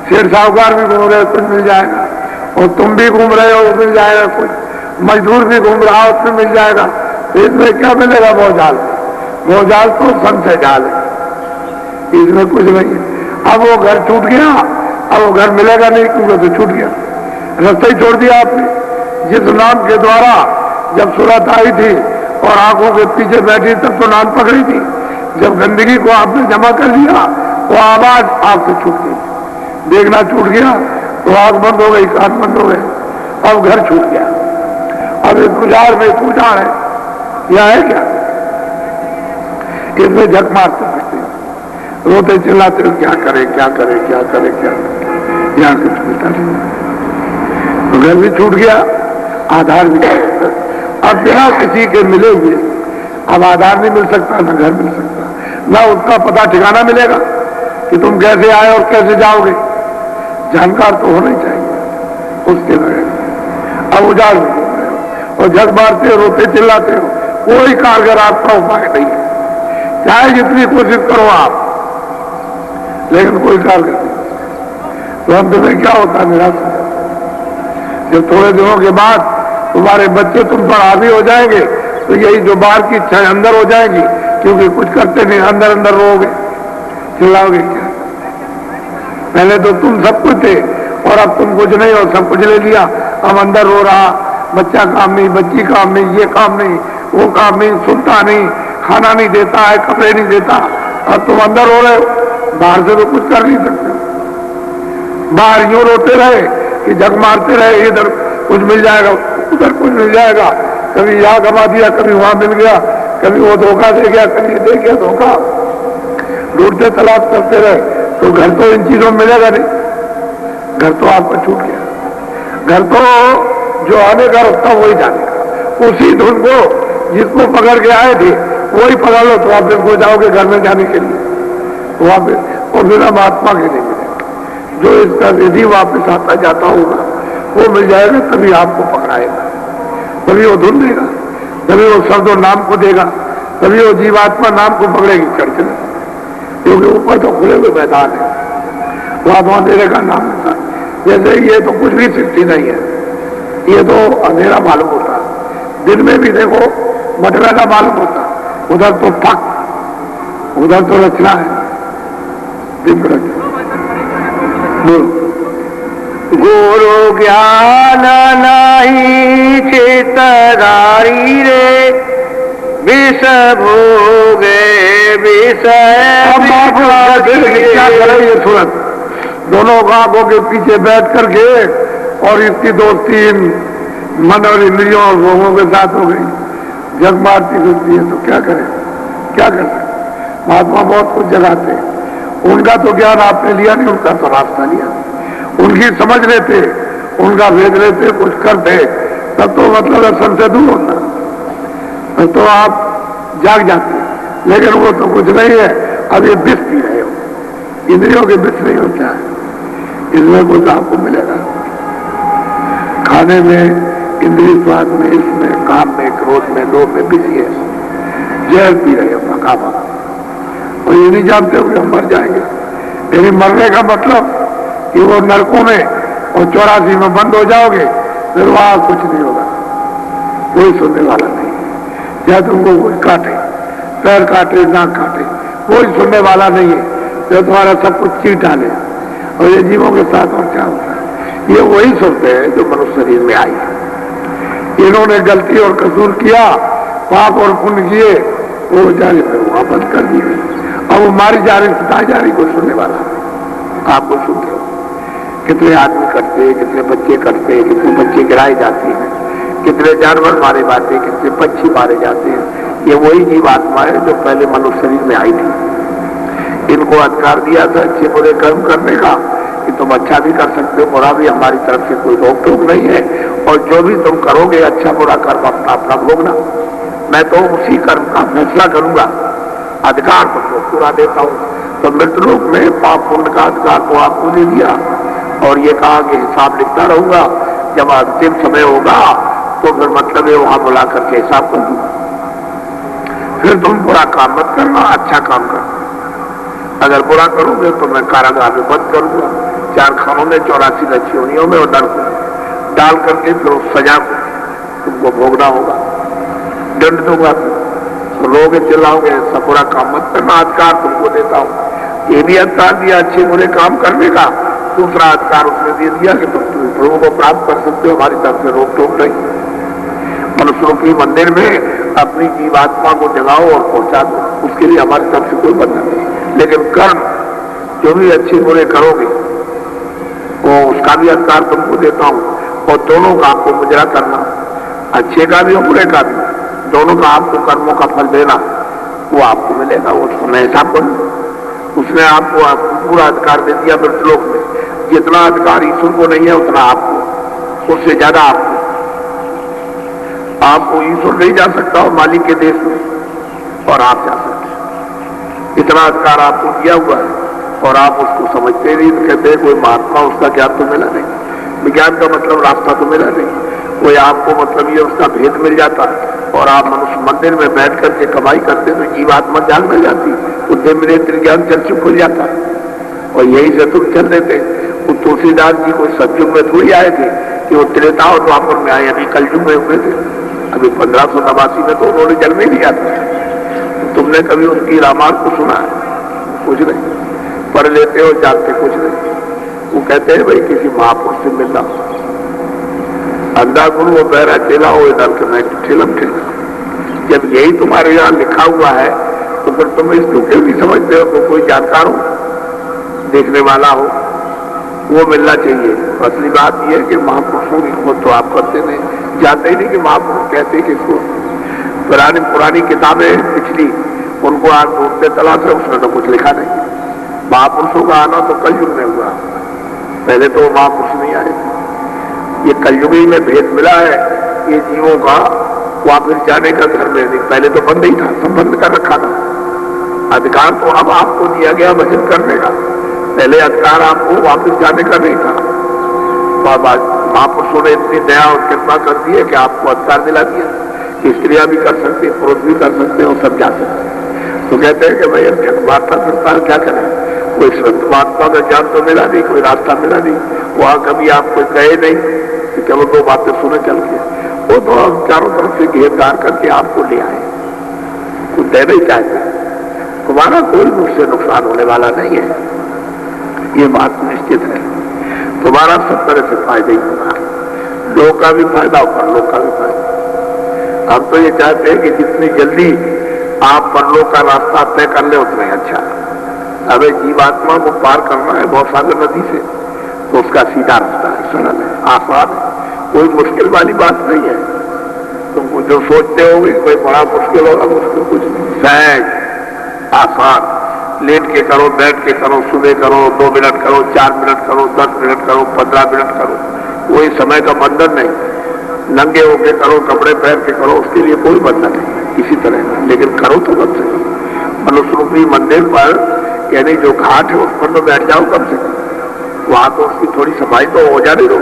शेर साहूकार भी घूम रहे हैं, कुछ मिल जाएगा, और तुम भी घूम रहे हो, मिल जाएगा कुछ, मजदूर भी घूम रहा हो, उसमें मिल जाएगा। इसमें क्या मिलेगा? भवजाल। भवजाल तो संशय जाल है, इसमें कुछ नहीं है। अब वो घर छूट गया, अब वो घर मिलेगा नहीं, क्योंकि तो छूट गया, रास्ता ही छोड़ दिया आपने। जिस नाम के द्वारा जब सूरत आई थी और आंखों के पीछे बैठी, तब तो नाम पकड़ी थी। जब गंदगी को आपने जमा कर लिया, वो आवाज आपसे छूट गई, देखना छूट गया, तो आंख बंद हो गई, कान बंद हो गए, अब घर छूट गया। अब इस गुजार में पूजा है, यह है क्या? इसमें झक मारते फिरते, रोते चिल्लाते हो, क्या करे क्या करे क्या करे क्या करे, यहाँ कुछ मिलता नहीं। तो घर भी छूट गया, आधार भी छूट गया। अब बिना किसी के मिले हुए अब आधार नहीं मिल सकता, ना घर मिल सकता, ना उसका पता ठिकाना मिलेगा कि तुम कैसे आए और कैसे जाओगे। जानकार तो होना ही चाहिए उसके बगैर। अब उजाड़ में घूम रहे हो और झक मारते हो, रोते चिल्लाते हो, कोई कारगर आपका उपाय नहीं है, चाहे जितनी कोशिश करो आप, लेकिन कोई कारगर नहीं। तो हम तुम्हें क्या होता है? निराश हो जाता। जब थोड़े दिनों के बाद तुम्हारे बच्चे तुम पर हावी हो जाएंगे, तो यही जो बाहर की इच्छाएं अंदर हो जाएंगी, क्योंकि कुछ करते नहीं, अंदर अंदर रोओगे, चिल्लाओगे क्या? पहले तो तुम सब कुछ थे और अब तुम कुछ नहीं और सब कुछ ले लिया। अब अंदर रो रहा, बच्चा काम नहीं, बच्ची काम नहीं, ये काम नहीं, वो काम नहीं, सुनता नहीं, खाना नहीं देता है, कपड़े नहीं देता, अब तुम अंदर रो रहे हो, बाहर से तो कुछ कर नहीं सकते। बाहर यूं रोते रहे कि झक मारते रहे, इधर कुछ मिल जाएगा, उधर कुछ मिल जाएगा, कभी यहाँ कमा दिया, कभी वहां मिल गया, कभी वो धोखा दे गया, कभी दे गया धोखा, ढूंढते तलाश करते रहे, तो घर तो इन चीजों में मिलेगा नहीं। घर तो आपका छूट गया। घर तो जो आने का रास्ता वही जानेगा, उसी धुन को जिसको पकड़ के आए थे वही पकड़ लो, तो आप फिर जाओगे घर में जाने के लिए, तो वापिस और बिना महात्मा के नहीं मिलेगा। जो इसका विधि वापिस आता जाता होगा वो मिल जाएगा, तभी आपको पकड़ाएगा, तभी वो धुन देगा, तभी वो शब्द और नाम को देगा, तभी वो जीवात्मा नाम को पकड़ेगी, चढ़ चले। क्योंकि ऊपर तो खुले हुए मैदान है, वहां वहां देने का नाम होता है। जैसे ये तो कुछ भी सृष्टि नहीं है, ये तो अंधेरा मालूम होता, दिन में भी देखो मटमैला मालूम होता, उधर तो पक, उधर तो रचना है, दिन में रचना। गुरु ज्ञान नाही चितधारी रे, विष भोगे विषय। क्या करें ये सूरत? दोनों आंखों के पीछे बैठ करके और इसकी दोस्ती इन मन और इंद्रियों और भोगों के साथ हो गई, जग मारती फिरती है, तो क्या करें? क्या कर सकते? महात्मा बहुत कुछ जगाते हैं, उनका तो ज्ञान आपने लिया नहीं, उनका तो रास्ता लिया। उनकी समझ लेते, उनका भेद लेते, कुछ करते, तब तो मतलब असल से दूर होता, तब तो आप जाग जाते। लेकिन वो तो कुछ नहीं है, अब ये विष पी रहे हो, इंद्रियों के विष नहीं होता है, इसमें कुछ आपको मिलेगा। खाने में, इंद्रिय स्वाद में, इसमें, काम में, क्रोध में, लोभ में विष है, जहर पी रहे हो पकावा, और ये नहीं जानते हो कि हम मर जाएंगे। यानी मरने का मतलब कि वो नरकों में और 84 में बंद हो जाओगे, फिर वहां कुछ नहीं होगा, कोई सुनने वाला नहीं। या तुमको कोई काटे, पैर काटे, नाक काटे, कोई सुनने वाला नहीं है, जो तुम्हारा सब कुछ चीर डाले। और ये जीवों के साथ और क्या होता है, ये वही सुनते हैं जो मनुष्य शरीर में आई। इन्होंने गलती और कसूर किया, पाप और पुण्य किए, वो जारी वहां बंद कर दिए। अब वो मारी जा रही, सताई जा रही, कोई सुनने वाला। आपको सुनते हो कितने आदमी करते हैं, कितने बच्चे करते हैं, कितने बच्चे गिराए जाते हैं, कितने जानवर मारे जाते हैं, कितने पक्षी मारे जाते हैं। ये वही जीवात्मा है जो पहले मनुष्य शरीर में आई थी। इनको अधिकार दिया था अच्छे बुरे कर्म करने का कि तुम अच्छा भी कर सकते हो, बुरा भी, हमारी तरफ से कोई रोक टोक नहीं है। और जो भी तुम करोगे अच्छा बुरा कर्म अपना अपना भोगना, मैं तो उसी कर्म का फैसला करूंगा, अधिकार तुमको पूरा देता हूं। तो मृतलोक में पाप पुण्य का अधिकार को आपको दे दिया और ये कहा कि हिसाब लिखता रहूंगा, जब अंतिम समय होगा तो फिर मतलब है वहां बुला करके हिसाब कर दूंगा। फिर तुम बुरा काम मत करना, अच्छा काम करना। अगर बुरा करोगे तो मैं कारागार में बंद करूंगा, 4 खानों में, 84 नचियोनियों में, और डाल करके फिर उस सजा को तुमको भोगना होगा, दंड दूंगा। तो रोगे चिल्लाओगे, सब बुरा काम मत करना, अधिकार तुमको देता हूं। ये भी अधिकार दिया अच्छे बुरे काम करने का। दूसरा अधिकार उसने दे दिया कि तुम प्रभु को प्राप्त कर सकते हो, हमारी तरफ से रोक टोक नहीं। मनुष्य रूपी मंदिर में अपनी जीवात्मा को जगाओ और पहुंचा दो, उसके लिए हमारी तरफ से कोई बंधन नहीं। लेकिन कर्म जो भी अच्छे बुरे करोगे वो उसका भी अधिकार तुमको देता हूं, और दोनों का आपको मुजरा करना, अच्छे का भी और बुरे का भी, दोनों का आपको कर्मों का फल देना, वो आपको मिलेगा। उसको मैं हिसाब करूं। उसने आपको पूरा अधिकार दे दिया मृतलोक में। जितना अधिकार ईश्वर को नहीं है उतना आपको, उससे ज्यादा आपको ईश्वर नहीं जा सकता और मालिक के देश में, और आप जा सकते। इतना अधिकार आपको दिया हुआ है और आप उसको समझते नहीं। तो कहते हैं कोई महात्मा, उसका ज्ञान तो मिला नहीं, विज्ञान का मतलब रास्ता तो मिला नहीं, कोई आपको मतलब ये उसका भेद मिल जाता और आप मनुष्य मंदिर में बैठ करके कमाई करते तो जीवात्मा जाग मिल जाती, उद्यम नेत्र ज्ञान चर्चा खुल जाता और यही से तुम चल देते। वो तुलसीदास जी कोई सतयुग में थोड़ी आए थे कि वो त्रेता और द्वापर में आए, अभी कलयुग में हुए थे। अभी 1589 में तो उन्होंने जन्म ही लिया था। तुमने कभी उनकी रामायण को सुना है? कुछ नहीं, पढ़ लेते हो, जानते कुछ नहीं। वो कहते हैं भाई किसी महापुरुष से मिलना, अंधा गुरु वो बहरा चेला हो, इधर के मैं ठेलम ठेला। जब यही तुम्हारे यहाँ लिखा हुआ है तो फिर तुम इसको क्यों नहीं समझते हो? तो कोई जानकार हो, देखने वाला हो, वो मिलना चाहिए। असली बात यह है कि महापुरुषों की खोज तो आप करते नहीं, जानते ही नहीं कि महापुरुष कहते किसको। पुरानी किताबें पिछली उनको आज ढूंढते तलाश है, उसमें तो कुछ लिखा नहीं। महापुरुषों का आना तो कलयुग में हुआ, पहले तो महापुरुष नहीं आए। ये कलयुगी में भेद मिला है ये जीवों का वापस जाने का घर में, पहले तो बंद ही था, सब बंद कर रखा था। अधिकार तो अब आपको दिया गया भजन करने का, पहले अधिकार आपको वापस जाने का नहीं था। तो महापुरुषों ने इतनी दया और कृपा कर दी है कि आपको अधिकार दिला दिया, स्त्रियां भी कर सकते, पुरुष भी कर सकते हैं और सब जा सकते हैं। तो कहते हैं कि भाई अब वार्ता करता है, क्या करें? कोई महात्मा का ज्ञान तो मिला नहीं, कोई रास्ता मिला नहीं, वहां कभी आप कोई गए नहीं कि चलो 2 बातें सुने चल के। वो तो चारों तरफ से घेरदार करके आपको ले आए, कुछ दे नहीं चाहते। तुम्हारा कोई मुझसे नुकसान होने वाला नहीं है, ये बात निश्चित है। तुम्हारा सब तरह से फायदा ही होगा, लोग का भी फायदा और परलोक का भी फायदा। हम तो ये चाहते हैं कि जितनी जल्दी आप परलोक का रास्ता तय कर ले उतना ही अच्छा। अबे जीवात्मा को पार करना है भवसागर नदी से, तो उसका सीधा रास्ता है, सरल है, आसान है, कोई मुश्किल वाली बात नहीं है। तुम जो सोचते होगे कोई बड़ा मुश्किल होगा, मुश्किल कुछ नहीं, सहज आसान। लेट के करो, बैठ के करो, सुबह करो, 2 मिनट करो, 4 मिनट करो, 10 मिनट करो, 15 मिनट करो, कोई समय का बंधन नहीं। नंगे होके करो, कपड़े पहन के करो, उसके लिए कोई बंधन नहीं किसी तरह, लेकिन करो तो कम से कम। मनुष्य रूपी मंदिर पर यानी जो घाट है उस पर तो बैठ जाओ कम से कम, वहां तो उसकी थोड़ी सफाई तो हो जाने दो।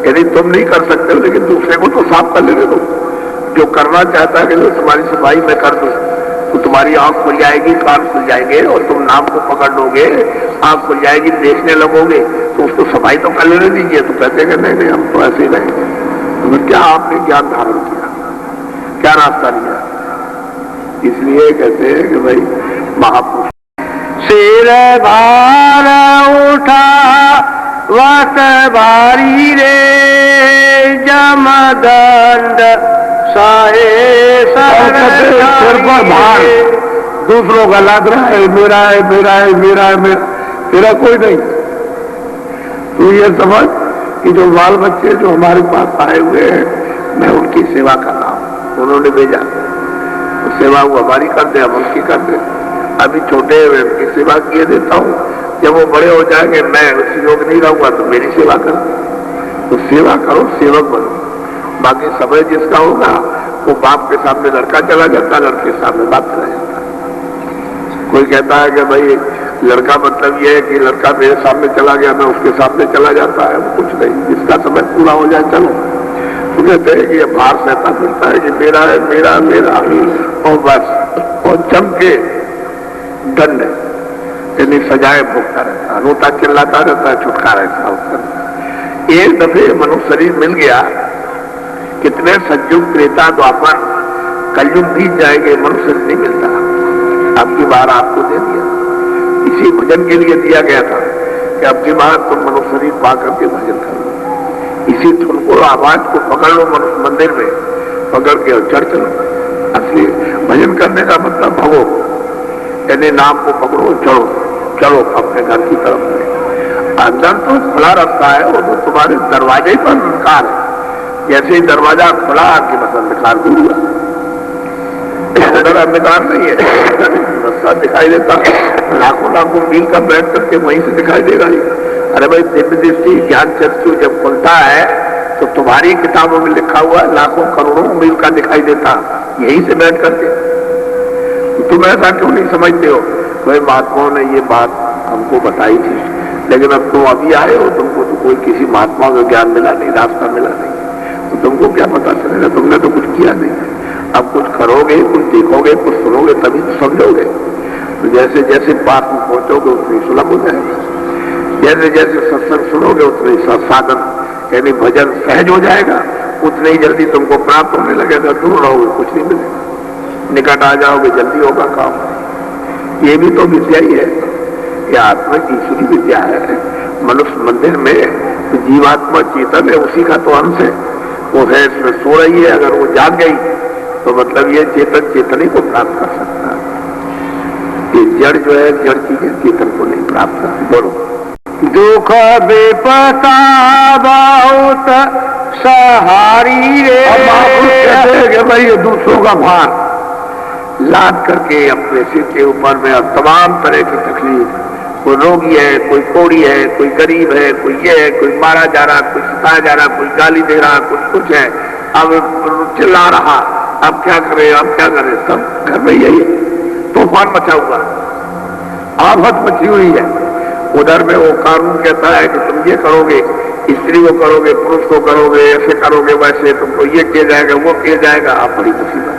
यदि तुम नहीं कर सकते हो लेकिन दूसरे को तो साफ कर लेने दो। जो करना चाहता है कि तुम्हारी सफाई मैं कर दूं, तो तुम्हारी आंख खुल जाएगी, कान खुल जाएंगे और तुम नाम को पकड़ लोगे, आंख खुल जाएगी, देखने लगोगे, तो उसको सफाई तो कर लेने दीजिए। तो कहते हैं नहीं नहीं हम तो ऐसे ही रहेंगे। तो फिर क्या आपने ज्ञान धारण किया, क्या रास्ता लिया? इसलिए कहते हैं कि भाई महापुरुष सिर भार उठा वत भारी रे जमदंड साए सिर पर भार दूसरों का लाद रहा है, मेरा है मेरा है मेरा है मेरा, तेरा कोई नहीं। तो ये समझ कि जो बाल बच्चे जो हमारे पास आए हुए हैं, मैं उनकी सेवा कर रहा हूँ। उन्होंने भेजा तो सेवा वो हमारी कर दे, हम उनकी कर दे। अभी छोटे मैं उनकी सेवा किए देता हूँ, जब वो बड़े हो जाएंगे मैं उस योग नहीं रहूंगा तो मेरी सेवा कर। तो सेवा करो, सेवक बनो। बाकी समय जिसका होगा वो बाप के सामने लड़का चला जाता है, लड़के के सामने बाप चला जाता है। कोई कहता है कि भाई लड़का मतलब ये है कि लड़का मेरे सामने चला गया, मैं उसके सामने चला जाता है, वो कुछ नहीं। जिसका समय पूरा हो जाए चलो। तो कहते हैं कि ये भार सहता फिरता है कि मेरा है मेरा मेरा, और बस और जम के दंड यानी सजाए भोगता रहता है, रोता चिल्लाता रहता है, छुटकारा रहता। एक दफे मनुष्य शरीर मिल गया, कितने सज्जुग त्रेता द्वापर कलयुग बीत जाएंगे, मनुष्य नहीं मिलता। अब की बार आपको दे दिया, इसी भजन के लिए दिया गया था कि अब की बार तुम मनुष्य शरीर पा करके भजन कर लो। इसी धुन को आवाज को पकड़ लो, मनुष्य मंदिर में पकड़ के और चढ़ चलो। असली भजन करने का मतलब भगो, यानी नाम को पकड़ो, चढ़ो, चलो अपने घर की तरफ में। अंदर तो खुला रास्ता है, वो तो तुम्हारे दरवाजे पर अंधकार है। जैसे ही दरवाजा खुला कि बस अंधकार दूर हुआ। अंधकार नहीं है, रास्ता दिखाई देता, लाखों लाखों मील का बैठ करके वहीं से दिखाई देगा ही। अरे भाई दिव्य दृष्टि ज्ञान चक्षु जब खुलता है तो तुम्हारी किताबों में लिखा हुआ लाखों करोड़ों मील का दिखाई देता, यहीं से बैठ करके। तुम ऐसा क्यों नहीं समझते हो? भाई महात्माओं ने ये बात हमको बताई थी, लेकिन अब तुम अभी आए हो, तुमको तो कोई किसी महात्मा का ज्ञान मिला नहीं, रास्ता मिला नहीं, तो तुमको क्या पता चलेगा? तुमने तो कुछ किया नहीं। अब कुछ करोगे, कुछ देखोगे, कुछ सुनोगे, तभी तो समझोगे। तो जैसे जैसे पास में पहुंचोगे उतनी सुलभ हो जाएगा। जैसे जैसे सत्संग सुनोगे उतने साधन यानी भजन सहज हो जाएगा, उतने ही जल्दी तुमको प्राप्त होने लगेगा। दूर रहोगे कुछ नहीं मिलेगा, निकट आ जाओगे जल्दी होगा काम। ये भी तो विद्या ही है, ये आत्मा की ईश्वरी विद्या है। मनुष्य मंदिर में तो जीवात्मा चेतन है, उसी का तो अंश है। वो है इसमें सो रही है, अगर वो जाग गई तो मतलब ये चेतन चेतन ही को प्राप्त कर सकता है। ये जड़ जो है, जड़ चीजें चेतन को नहीं प्राप्त करती। बोलो। दुख विपता बहुत सहारी रे। अब महापुरुष कहते हैं कि भाई ये दूसरों का भार लाद करके अपने सिर के ऊपर में अब तमाम तरह की तकलीफ, कोई रोगी है, कोई कोड़ी है, कोई गरीब है, कोई ये है, कोई मारा जा रहा, कोई सताया जा रहा, कोई गाली दे रहा, कुछ है, अब चिल्ला रहा, अब क्या करे, अब क्या करे। सब घर में यही तूफान मचा हुआ, आफत मची हुई है। उधर में वो कानून कहता है कि तुम ये करोगे, स्त्री को करोगे, पुरुष को करोगे, ऐसे करोगे, वैसे तुमको ये किया जाएगा, वो किया जाएगा। आप बड़ी मुसीबत,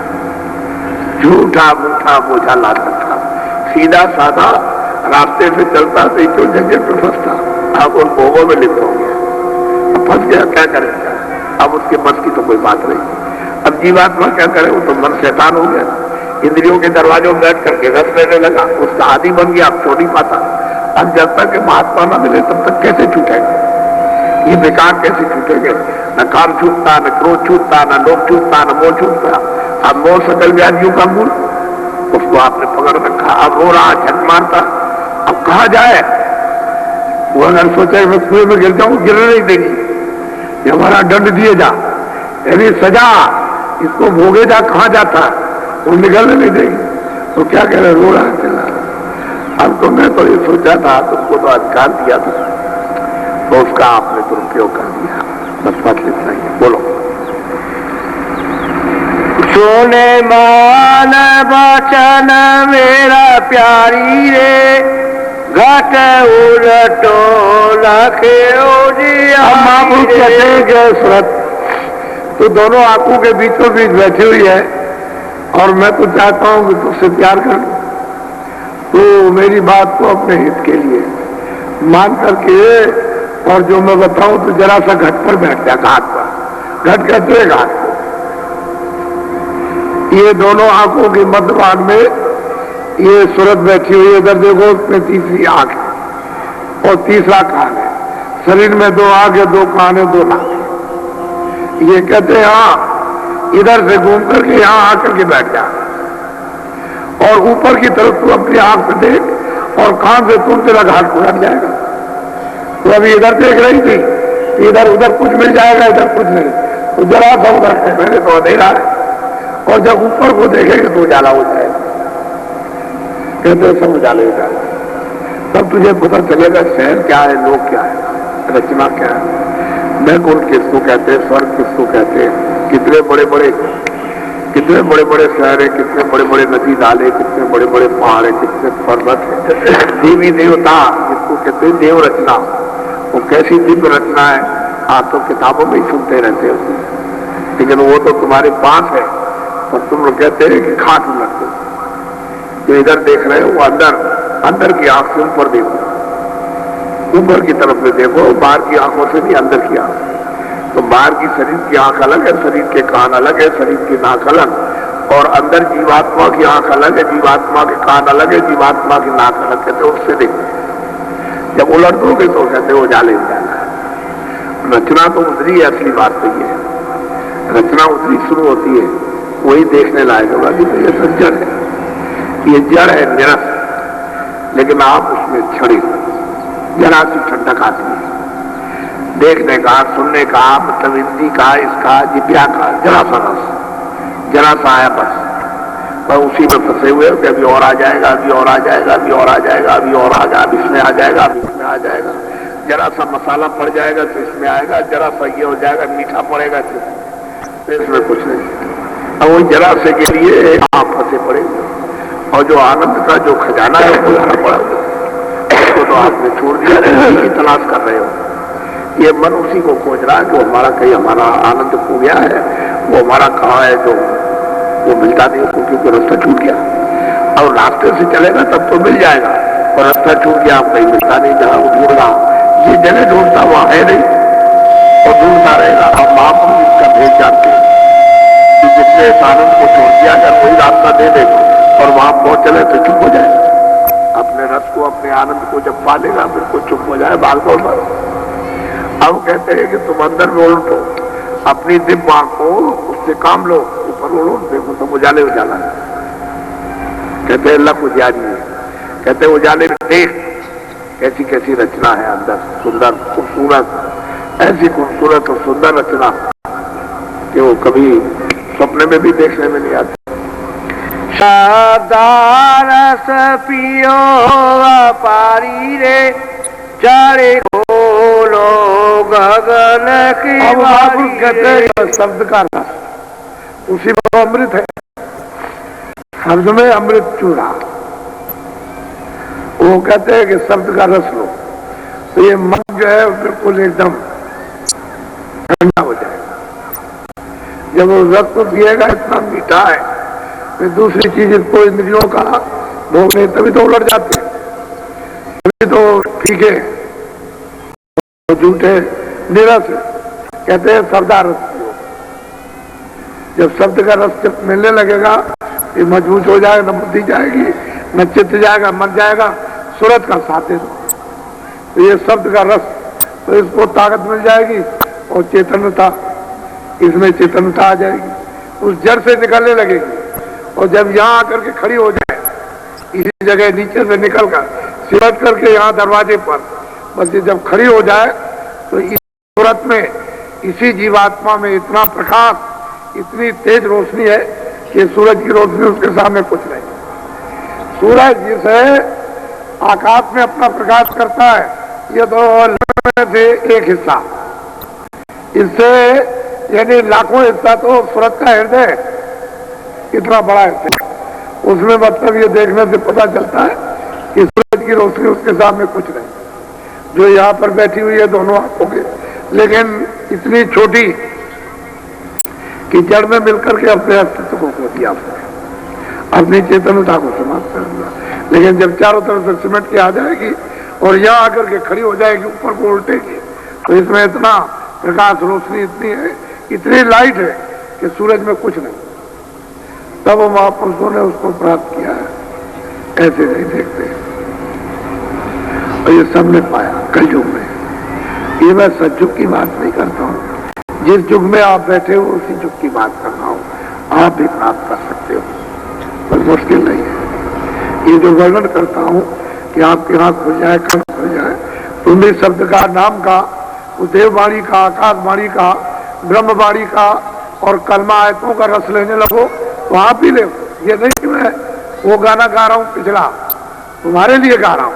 झूठा मूठा बोझा लाद रखा। सीधा साधा रास्ते से चलता तो क्यों झंझट में फंसता, अब उन भोगों में लिप्त हो गया, अब फंस गया, क्या करेगा? अब उसके बस की तो कोई बात नहीं। अब जीवात्मा क्या करे? वो तो मन शैतान हो गया, इंद्रियों के दरवाजों में बैठ करके रस लेने लगा, उसका आदि बन गया, अब छोड़ नहीं पाता। अब जब तक महात्मा न मिले तब तक कैसे छूटेगा? ये बेकार कैसे छूटेंगे? न काम छूटता, न क्रोध छूटता, न लोभ छूटता, न मोह छूटता। अब मोह सकल व्याधियों का मूल, उसको आपने पकड़ रखा। अब रो रहा, झक मारता, अब कहा जाए? वो अगर सोचे मैं कुएं में गिर जाऊं, गिरने नहीं देगी, ये हमारा दंड दिए जा, यानी सजा, इसको भोगे जा, कहा जाता, वो निकलने नहीं देगी। तो क्या कह रहे? रो रहा, चिल्ला रहा। अब तो मैं तो ये सोचा था, तुमको तो अधिकार दिया था, तो उसका आपने दुरुपयोग कर दिया। बस बात इतना ही। बोलो। सुने मान वचन मेरा प्यारी रे, घट उलटो लखे महापुरुष कहते हैं कि सुरत तो दोनों आंखों के बीचों बीच बैठी हुई है, और मैं तो चाहता हूं कि तुझसे प्यार कर लूं, तो मेरी बात को अपने हित के लिए मान करके और जो मैं बताऊं तो जरा सा घट पर बैठ जा, घाट पर, घट कहते हैं घाट को। ये दोनों आंखों के मध्य भाग में ये सूरत बैठी हुई है। इधर देखो, उसमें तीसरी आंख है और तीसरा कान है। शरीर में 2 आंख है, 2 कान है, 2 नाक है। ये कहते हैं हाँ, इधर से घूम करके यहां आकर के बैठ जा और ऊपर की तरफ तू अपनी आंख से देख और कान से तुम तेरा घाट को लग जाएगा। तो अभी इधर देख रही थी, इधर उधर कुछ मिल जाएगा, इधर कुछ नहीं, तो जरा सा उधर है, मैंने तो अंधेरा है। और जब ऊपर को देखेंगे तो उजाला हो जाएगा। कहते सब उजाले हो जाएगा, तब तुझे पता चलेगा शहर क्या है, लोग क्या है, रचना क्या है, बैकुंठ किसको कहते हैं, स्वर्ग किसको कहते हैं, कितने बड़े बड़े शहर है, कितने बड़े बड़े नदी नाले, कितने बड़े बड़े पहाड़ है, कितने पर्वत है, देवी देवता जिसको कहते हैं देव रचना, वो कैसी दिव्य रचना है। आप तो किताबों में ही सुनते रहते हो, लेकिन वो तो तुम्हारे पास है और तुम लोग कहते हैं कि खाट उलटते हो। जो इधर देख रहे हो वो अंदर की आंख से ऊपर देखो, ऊपर की तरफ में देखो, बाहर की आंखों से भी अंदर की आंख। तो बाहर की शरीर की आंख अलग है, शरीर के कान अलग है, शरीर की नाक अलग, और अंदर जीवात्मा की आंख अलग है, जीवात्मा के कान अलग है, जीवात्मा की नाक अलग। कहते उससे देखो, जब उलट दोगे तो कहते हो उजाले हो जाना है। रचना तो उतरी है, असली बात तो ये है, रचना उतरी शुरू होती है, वही देखने लायक होगा कि ये सब जड़ है, ये जड़ है निरस, लेकिन आप उसमें छड़ी जरा सी ठंडक आती है। देखने का, सुनने का, मतलब हिंदी का, इसका जिब्या का जरा सा रस, जरा सा आया बस, पर उसी में फंसे हुए कि अभी और आ जाएगा, अभी और आ जाएगा, अभी और आ जाएगा, अभी और आ जाएगा, अभी इसमें आ जाएगा, अभी इसमें आ जाएगा। जरा सा मसाला पड़ जाएगा तो इसमें आएगा, जरा सा ये हो जाएगा, मीठा पड़ेगा तो इसमें कुछ नहीं। अब वो जरा से के लिए आप फंसे पड़े, और जो आनंद का जो खजाना है वो लाना पड़ा, उसको तो आपने छोड़ दिया, उसी की तलाश कर रहे हो। ये मन उसी को खोज रहा है कि हमारा कहीं हमारा आनंद खो गया है, वो हमारा कहाँ है, जो वो मिलता नहीं उसको, क्योंकि रास्ता छूट गया। और रास्ते से चलेगा तब तो मिल जाएगा, और रास्ता छूट गया, आप कहीं मिलता नहीं, जहाँ वो ढूंढ रहा, ये जगह ढूंढता वहां है नहीं, और ढूंढता रहेगा। अब महापुरुष इसका भेद जानते हैं कि जिसने इस आनंद को छोड़ दिया, अगर वही रास्ता दे दे और वहां पहुंच चले तो चुप हो जाए, अपने रस को, अपने आनंद को जब पालेगा फिर को चुप हो जाए, भाग दौड़ मारो। अब कहते हैं कि तुम अंदर में उल्टो, अपनी दिव्य आंख को उससे काम लो, ऊपर उड़ो, देखो तुम उजाले उजाला है। कहते हैं लख उजाली है, कहते हैं उजाले में देख कैसी कैसी रचना है अंदर, सुंदर खूबसूरत, ऐसी खूबसूरत और सुंदर रचना कि वो कभी सपने में भी देखने में नहीं आती। रस पियो पारी रे, चारे बोलो गगन की बारी। कहते हैं शब्द का रस, उसी में अमृत है, शब्द में अमृत चूरा। वो कहते हैं कि शब्द का रस लो तो ये मन जो है बिल्कुल एकदम ठंडा हो जाएगा। जब वो रस को पिएगा, इतना मीठा है, फिर दूसरी चीज इसको इंद्रियों का भोग नहीं, तभी तो उलट जाते हैं, तभी तो फीके तो झूठे निरस। कहते हैं शब्दा रस पियो। जब शब्द का रस जब मिलने लगेगा, ये मजबूत हो जाएगा, न बुद्धि जाएगी, न चित्त जाएगा, मन जाएगा, सूरत का साथ दे दो तो ये शब्द का रस, तो इसको ताकत मिल जाएगी और चेतनता, इसमें चेतनता आ जाएगी, उस जड़ से निकलने लगेगी। और जब यहाँ आकर के खड़ी हो जाए, इसी जगह नीचे से निकल कर सिमट करके यहाँ दरवाजे पर, बस ये जब खड़ी हो जाए तो इस सूरत में, इसी जीवात्मा में इतना प्रकाश, इतनी तेज रोशनी है कि सूरज की रोशनी उसके सामने कुछ नहीं। सूरज जिसे आकाश में अपना प्रकाश करता है, ये तो में से एक हिस्सा, इससे यानी लाखों हिस्सा तो सूरज का हृदय इतना बड़ा हिस्सा, उसमें मतलब ये देखने से पता चलता है कि सूरज की रोशनी उसके सामने कुछ नहीं, जो यहाँ पर बैठी हुई है दोनों आंखों के, लेकिन इतनी छोटी कि जड़ में मिलकर के अपने अस्तित्व को खो दिया, अपनी चेतनता को समाप्त कर दिया। लेकिन जब चारों तरफ से सिमट के आ जाएगी और यहाँ आकर के खड़ी हो जाएगी, ऊपर को उल्टेगी, तो इसमें इतना प्रकाश रोशनी इतनी है, इतनी लाइट है कि सूरज में कुछ नहीं। तब वो महापुरुषों ने उसको प्राप्त किया है, ऐसे नहीं देखते। और ये सबने पाया कलयुग में। ये मैं सतयुग की बात नहीं करता हूँ, जिस युग में आप बैठे हो उसी युग की बात कर रहा हूँ। आप भी प्राप्त कर सकते हो, पर मुश्किल नहीं है। ये जो वर्णन करता हूँ कि आपके हाथ खुल जाए, कान खुल जाए, तुम भी शब्द का, नाम का, देववाणी का, आकाशवाणी का, ब्रह्मवाणी का और कलमा आयतों का रस लेने लगो तो आप भी ले। ये नहीं कि मैं वो गाना गा रहा हूँ पिछला, तुम्हारे लिए गा रहा हूँ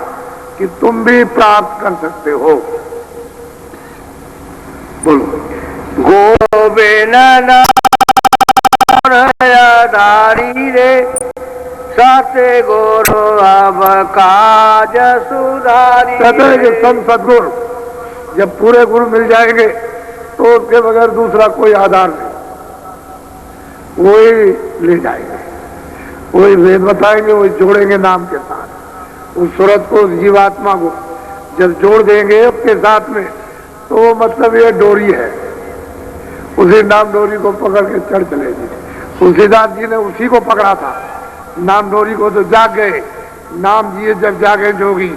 कि तुम भी प्राप्त कर सकते हो। बोलो गोविंदारी रे साते गुरु अब काज सुधारी। कहते हैं कि संत सदगुरु जब पूरे गुरु मिल जाएंगे तो उसके बगैर दूसरा कोई आधार नहीं, वही ले जाएंगे, वही वेद बताएंगे, वही जोड़ेंगे नाम के साथ। उस सूरत को, उस जीवात्मा को जब जोड़ देंगे उसके साथ में तो मतलब ये डोरी है, उसी नाम डोरी को पकड़ के चढ़ चलेगी। तुलसीदास जी ने उसी को पकड़ा था, नाम डोरी को, तो जाग गए। नाम जिए जब जागे जोगी,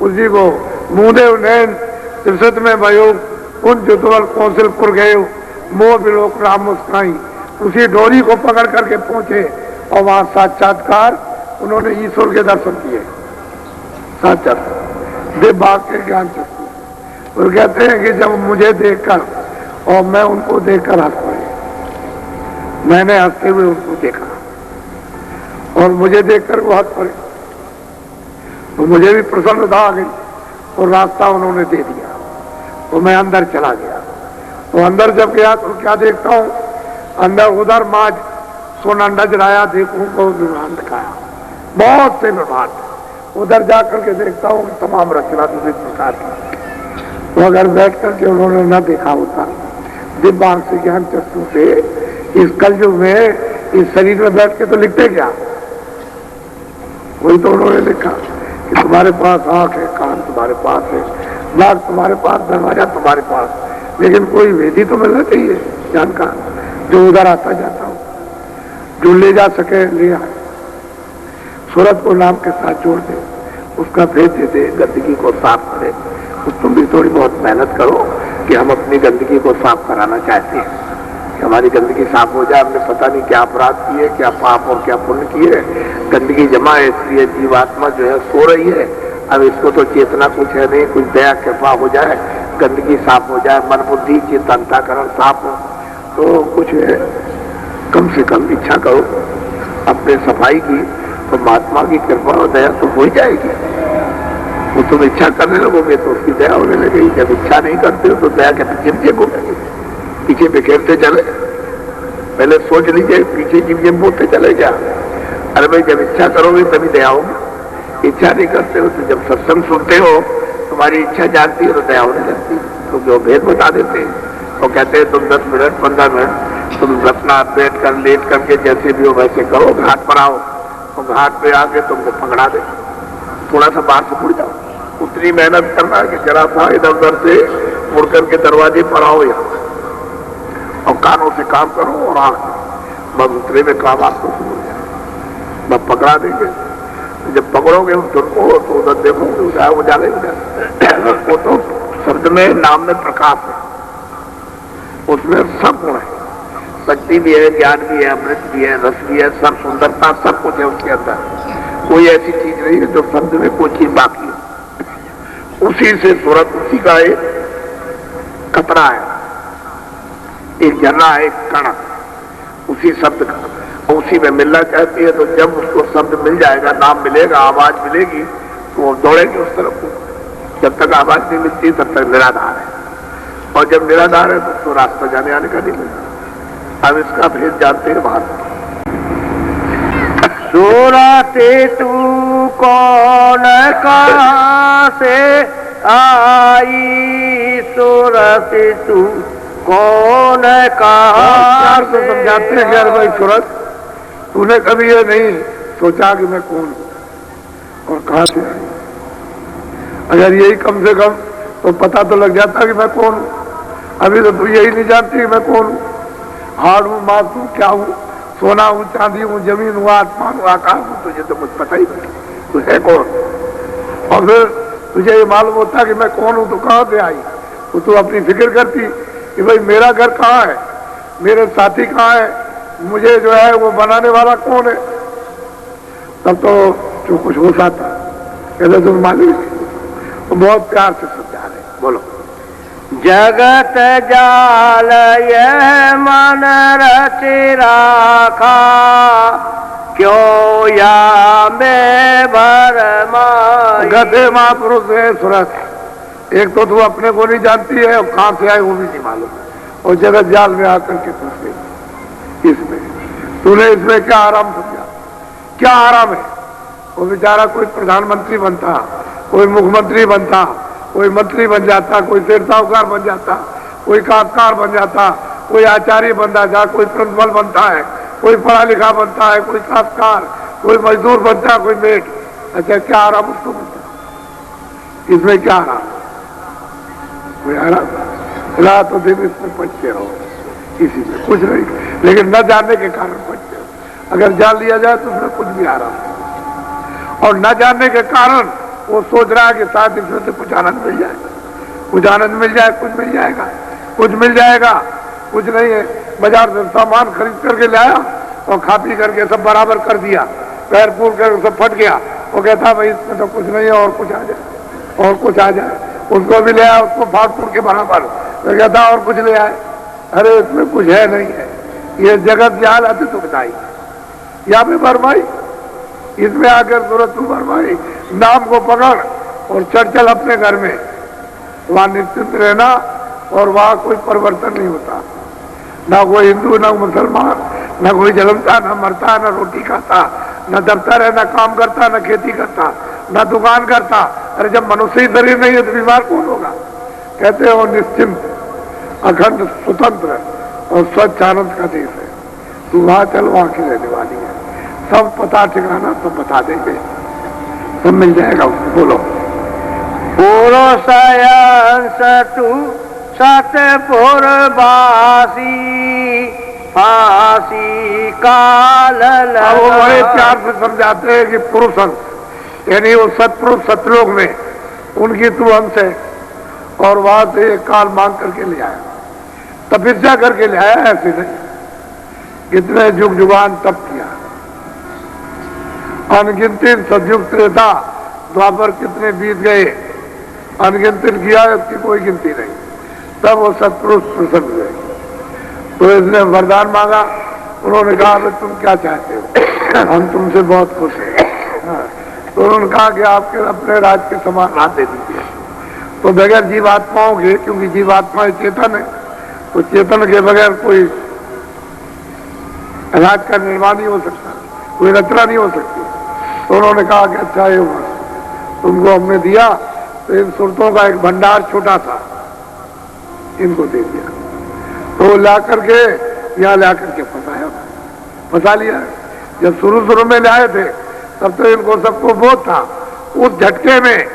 उसी को मुंदे नैन त्रिशत में भयो उन जुतवल कौशलपुर गए मोह बिलोक राम मुस्काई। उसी डोरी को पकड़ करके पहुंचे और वहां साक्षात्कार उन्होंने ईश्वर के दर्शन किए। साक्षात देव भाग के ज्ञान चक्षु। और कहते हैं कि जब मुझे देखकर और मैं उनको देखकर हंस पड़े, मैंने हंसते हुए उनको देखा और मुझे देखकर वो हंस पड़े, तो मुझे भी प्रसन्नता आ गई और रास्ता उन्होंने दे दिया। तो मैं अंदर चला गया। तो अंदर जब गया तो क्या देखता हूँ, अंदर उधर माज सोना नजराया, देखूं को विमान दिखाया, बहुत से विमान। उधर जाकर के देखता हूँ तमाम रचना विविध प्रकार की। तो अगर बैठ करके उन्होंने न देखा होता दिव्यांग से, ज्ञान चक्षु से, इस कलयुग में इस शरीर में बैठ के तो लिखते क्या? वही तो उन्होंने लिखा कि तुम्हारे पास आंख है, कान तुम्हारे पास है, नाक तुम्हारे पास, दरवाजा तुम्हारे पास, लेकिन कोई वेदी तो मिलना चाहिए ज्ञान का, जो उधर आता जाता हो, जो ले जा सके ले आए, सूरत को नाम के साथ जोड़ दे, उसका भेद दे दे, गंदगी को साफ करे। तो तुम भी थोड़ी बहुत मेहनत करो कि हम अपनी गंदगी को साफ कराना चाहते हैं कि हमारी गंदगी साफ हो जाए। हमने पता नहीं क्या अपराध किए, क्या पाप और क्या पुण्य किए, गंदगी जमा है, इसलिए जीवात्मा जो है सो रही है। अब इसको तो चेतना कुछ है नहीं, कुछ दया कृपा हो जाए, गंदगी साफ हो जाए, मन बुद्धि चित्त अंतःकरण साफ हो, तो कुछ है, कम से कम इच्छा करो अपने सफाई की, तो महात्मा की कृपा और दया तो हो ही जाएगी। वो तुम इच्छा करने लगोगे तो उसकी दया होने लगेगी। जब इच्छा नहीं करते हो तो दया के पीछे घूमेंगे, पीछे बिखेरते चले। पहले सोच लीजिए, पीछे जीव बोलते चले क्या? अरे भाई, जब इच्छा करोगे तभी दया होगी। इच्छा नहीं करते हो तो जब सत्संग सुनते हो तुम्हारी इच्छा जागती है तो दया होने लगती है। तो जो भेद बता देते हैं वो कहते हैं तुम 10 मिनट 15 मिनट तुम अपना बैठ कर लेट करके जैसे भी हो वैसे करो, घाट पर आओ तो घाट पे आके तुमको पकड़ा दे, थोड़ा सा बाहर से मुड़ जाओ। उतनी मेहनत करना है कि जरा सा इधर उधर से मुड़ करके दरवाजे पर आओ यहाँ, और कानों से काम करो और आंख बस उतने में काम आपको शुरू हो जाए, बस पकड़ा देंगे। जब पकड़ोगे तुमको तो उधर देखोगे उधर वो जाने वो तो शब्द में नाम में प्रकाश है, उसमें सब गुण है, शक्ति भी है, ज्ञान भी है, अमृत भी है, रस भी है, सब सुंदरता सब कुछ है उसके अंदर। कोई ऐसी चीज नहीं है जो शब्द में कोई चीज बाकी है। उसी से सूरत, उसी का एक कतरा है, एक झरना है, एक कण उसी शब्द का, उसी में मिलना चाहती है। तो जब उसको शब्द मिल जाएगा, नाम मिलेगा, आवाज मिलेगी तो वो दौड़ेगी उस तरफ को। जब तक आवाज नहीं मिलती तब तक निराधार है, और जब निराधार है तो उसको रास्ता जाने आने का नहीं मिलता। अब इसका भेद जानते हैं बाहर। सूरते तू कौन कहाँ से आई, सूरते तू कौन कहाँ से समझाते हैं यार भाई सूरत, तूने कभी ये नहीं सोचा कि मैं कौन हूं और कहां से आई। अगर यही कम से कम तो पता तो लग जाता कि मैं कौन हूँ। अभी तो तू यही नहीं जानती कि मैं कौन हूँ, हाड़ हूँ, मांस हूँ, क्या हूँ, सोना हूँ, चांदी हूँ, जमीन हूँ, आसमान हूँ, आकाश हूँ, तुझे तो कुछ पता ही नहीं तू है कौन। और फिर तुझे ये मालूम होता कि मैं कौन हूँ तो कहाँ से आई, तो तू अपनी फिक्र करती कि भाई मेरा घर कहाँ है, मेरे साथी कहाँ है, मुझे जो है वो बनाने वाला कौन है। तब तो जो कुछ हो सकता कहते तुम मालिक तो बहुत प्यार से समझा रहे। बोलो। जगत जाल यह मन रच राखा, क्यों या में भरमाई। गधे महापुरुष है सुरत, एक तो तू अपने को नहीं जानती है और कहां से आए वो भी नहीं मालूम, और जगत जाल में आकर के फंस गई। इसमें तूने इसमें क्या आराम समझा, क्या आराम है। वो बेचारा कोई प्रधानमंत्री बनता, कोई मुख्यमंत्री बनता, कोई मंत्री बन जाता, कोई शेर साहूकार बन जाता, कोई काश्तकार बन जाता, कोई आचार्य बन जाता, कोई प्रिंसिपल बनता है, कोई पढ़ा लिखा बनता है, कोई काश्तकार, कोई मजदूर बनता है, कोई मेट। अच्छा क्या आराम उसको मिलता, इसमें क्या आराम, कोई आराम। रात और दिन इसमें पढ़ते रहो, इसी में कुछ नहीं, लेकिन न जानने के कारण पढ़ते रहो। अगर जान लिया जाए तो उसमें कुछ भी आराम नहीं, और न जानने के कारण वो सोच रहा है कि शायद इसमें से कुछ आनंद मिल जाएगा, कुछ आनंद मिल जाए, कुछ मिल जाएगा, कुछ मिल जाएगा, कुछ नहीं है। बाजार से सामान खरीद करके लाया और खा पी करके सब बराबर कर दिया, पैर फूल कर सब फट गया। वो कहता भाई इसमें तो कुछ नहीं है, और कुछ आ जाए, और कुछ आ जाए। उसको भी ले आया, उसको फाड़ फूट के बराबर, तो कहता और कुछ ले आए। अरे इसमें कुछ है नहीं है, ये जगत जाल आती तो बताई, या में भरमाई, इसमें आकर सूरत तू भरमाई। नाम को पकड़ और चल अपने घर में, वहां निश्चिंत रहना, और वहां कोई परिवर्तन नहीं होता। ना कोई हिंदू, ना मुसलमान, ना कोई जन्मता, ना मरता, ना रोटी खाता, न दफ्तर है, न काम करता, न खेती करता, न दुकान करता। अरे जब मनुष्य ही शरीर नहीं है तो बीमार कौन होगा। कहते हो निश्चिंत, अखंड, स्वतंत्र और स्वच्छ आनंद का देश है। तू वहां चल, वहां की रहने वाली है। सब पता ठिकाना सब बता देंगे, सब मिल जाएगा उसको। बोलो। पुरुष तू सतपुर बासी, फांसी काल वो बड़े प्यार से समझाते हैं कि पुरुष अंश, यानी वो सतपुरुष सतलोक में उनकी तू अंश है, और वहां से एक काल मांग करके ले आया, तपस्या करके ले आया। ऐसे नहीं, कितने जुग जुगान तप किया, अनगिनती सतयुग त्रेता द्वापर कितने बीत गए, अनगिनती किया, इसकी कोई गिनती नहीं। तब वो सतपुरुष प्रसन्न हुए, तो इसने वरदान मांगा। उन्होंने कहा तुम क्या चाहते हो, हम तुमसे बहुत खुश हैं। तो उन्होंने कहा कि आपके अपने राज के समान राज दे दीजिए। तो बगैर जीवात्माओं के, क्योंकि जीवात्मा चेतन है, तो चेतन के बगैर कोई राज का निर्माण नहीं हो सकता, कोई रचना नहीं हो सकती। तो उन्होंने कहा कि अच्छा ये तुमको हमने दिया, तो इन सुरतों का एक भंडार छोटा था, इनको दे दिया। तो ला करके यहाँ ला करके फंसा लिया। जब शुरू में लाए थे तब तो इनको सबको बोध था, उस झटके में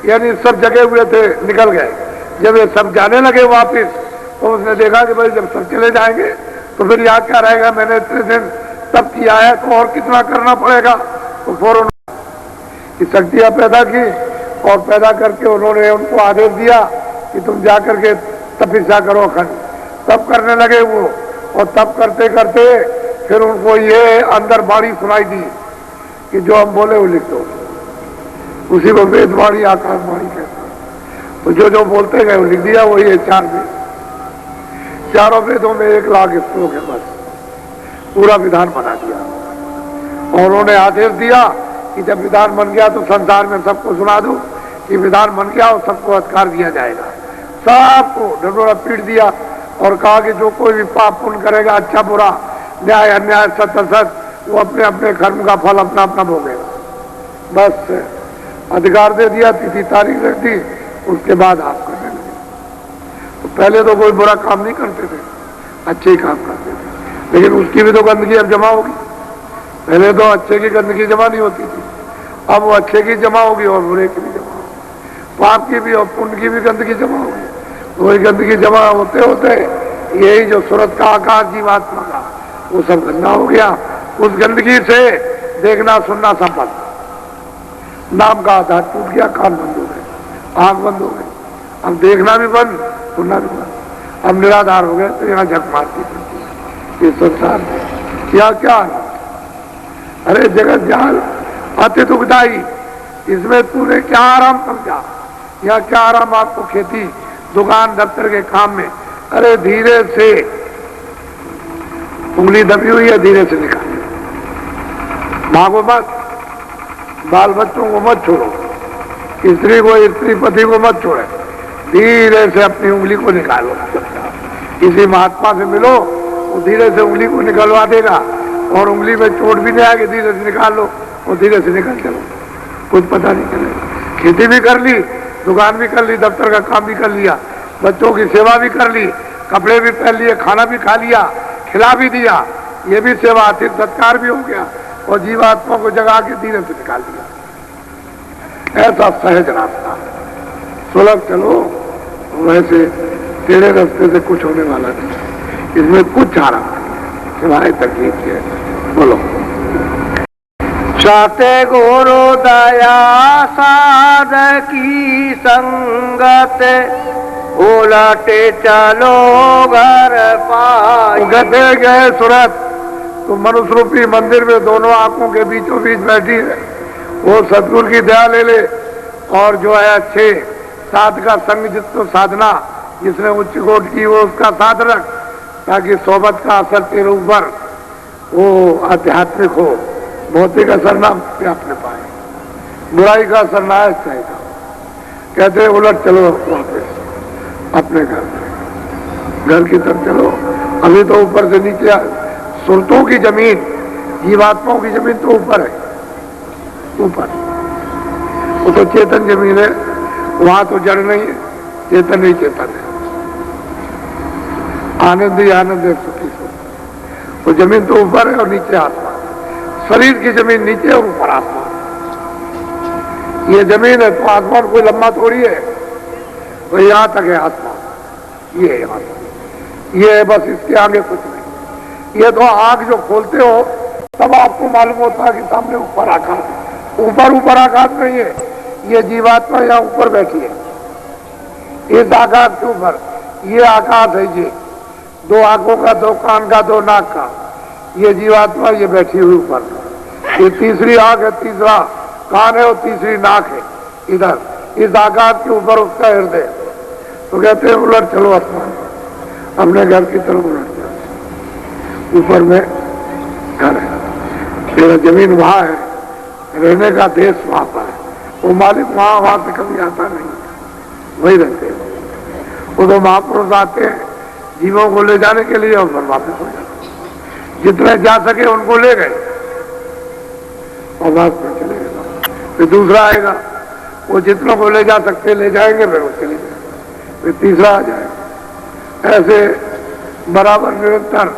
यानी सब जगे हुए थे, निकल गए। जब ये सब जाने लगे वापिस, तो उसने देखा कि भाई जब सब चले जाएंगे तो फिर याद क्या रहेगा, मैंने इतने दिन तब किया है तो और कितना करना पड़ेगा। तो फौरन की शक्तियां पैदा की, और पैदा करके उन्होंने उनको आदेश दिया कि तुम जाकर के तपस्या करो अखंड। तब करने लगे वो, और तब करते करते फिर उनको ये अंदर वाणी सुनाई दी कि जो हम बोले वो लिख दो। उसी को वेदवाणी आकाशवाणी कहते हैं। तो जो जो बोलते गए वो लिख दिया। वही है 4 वेद, चारों वेदों में 1 लाख श्लोक है, बस पूरा विधान बना दिया। और उन्होंने आदेश दिया कि जब विधान बन गया तो संसार में सबको सुना दो कि विधान बन गया, और सबको अधिकार दिया जाएगा। सबको ढंढोरा पीट दिया और कहा कि जो कोई भी पाप पुण्य करेगा, अच्छा बुरा, न्याय अन्याय, सत्य असत, वो अपने अपने कर्म का फल अपना अपना भोगेगा। बस अधिकार दे दिया, तिथि तारीख रख दी, उसके बाद आप करने लगे। तो पहले तो कोई बुरा काम नहीं करते थे, अच्छे ही काम करते थे, लेकिन उसकी भी तो गंदगी अब जमा होगी। पहले तो अच्छे की गंदगी जमा नहीं होती थी, अब वो अच्छे की जमा होगी और बुरे की भी जमा होगी। पाप की भी और पुण्य की भी गंदगी जमा होगी। वही गंदगी जमा होते होते यही जो सूरत का आकाश जीवात्मा का वो सब गंदा हो गया। उस गंदगी से देखना सुनना सब बंद, नाम का आधार टूट गया, कान बंद हो गए, आंख बंद हो गई, अब देखना भी बंद, सुनना भी बंद, अब निराधार हो गए। तो यहाँ झक मारती पड़ती ये संसार में क्या क्या है? अरे जगत जाल अति दुखदाई, इसमें तूने क्या आराम समझा? या क्या आराम आपको खेती दुकान दफ्तर के काम में? अरे धीरे से, उंगली दबी हुई है, धीरे से निकाल, भागो मत, बाल बच्चों को मत छोड़ो, स्त्री को स्त्री पति को मत छोड़े, धीरे से अपनी उंगली को निकालो। किसी महात्मा से मिलो, वो धीरे से उंगली को निकलवा देगा और उंगली में चोट भी नहीं आएगी, धीरे से निकाल लो और धीरे से निकल चलो, कुछ पता नहीं चलेगा। खेती भी कर ली, दुकान भी कर ली, दफ्तर का काम भी कर लिया, बच्चों की सेवा भी कर ली, कपड़े भी पहन लिए, खाना भी खा लिया, खिला भी दिया, ये भी सेवा, आतिथ्य सत्कार भी हो गया और जीवात्मा को जगा के धीरे से निकाल दिया। ऐसा सहज रास्ता, सुलभ चलो, वैसे तेरे रास्ते से कुछ होने वाला नहीं, इसमें कुछ आराम नहीं, सिवाय तकलीफ के। बोलो सत्य गुरु दया साध की संगत, उलटे चलो घर पाई। कहते गए सूरत, तो मनुष्य रूपी मंदिर में दोनों आंखों के बीचों बीच बैठी है, वो सतगुरु की दया ले ले और जो है अच्छे साध का संग, जिसको साधना जिसने उच्च कोट की वो उसका साथ रख, ताकि सोबत का असर तेरे ऊपर वो आध्यात्मिक हो, भौतिक असर ना व्यापने पाए, बुराई का असर ना है चाहेगा। कहते उलट चलो वापस अपने घर की तरफ चलो। अभी तो ऊपर से नीचे सुरतों की जमीन, जीवात्माओं की जमीन तो ऊपर है, ऊपर वो तो चेतन जमीन है, वहां तो जड़ नहीं है, चेतन ही चेतन है, आनंद ही आनंद है, सुखी सुख। वो जमीन तो ऊपर है और नीचे आसमान, शरीर की जमीन नीचे और ऊपर आसमान। ये जमीन है तो आसमान कोई लंबा थोड़ी है, तो यहां तक है आसमान, ये है आसमान, ये है बस, इसके आगे कुछ नहीं। ये तो आंख जो खोलते हो तब आपको मालूम होता है कि सामने ऊपर आकाश है, ऊपर ऊपर आकाश नहीं है, ये जीवात्मा यहाँ ऊपर बैठी है, इस आकाश के ऊपर, ये आकाश है, ये दो आंखों का, दो कान का, दो नाक का, ये जीवात्मा ये बैठी हुई ऊपर। ये तीसरी आंख है, तीसरा कान है और तीसरी नाक है इधर, इस आकाश के ऊपर उसका हृदय। तो कहते हैं उलट चलो आसमान, अपने घर की तरफ उलट जाओ, ऊपर में घर है, तेरा जमीन वहां है, रहने का देश वहां पर है, वो मालिक वहां से कभी आता नहीं, वही रहते हैं। वो तो महापुरुष आते हैं जीवों को ले जाने के लिए और फिर वापस हो जाते, जितने जा सके उनको ले गए और वापस चले गए, फिर दूसरा आएगा, वो जितनों को ले जा सकते ले जाएंगे, फिर वो चले जाएंगे, फिर तीसरा आ जाएगा। ऐसे बराबर निरंतर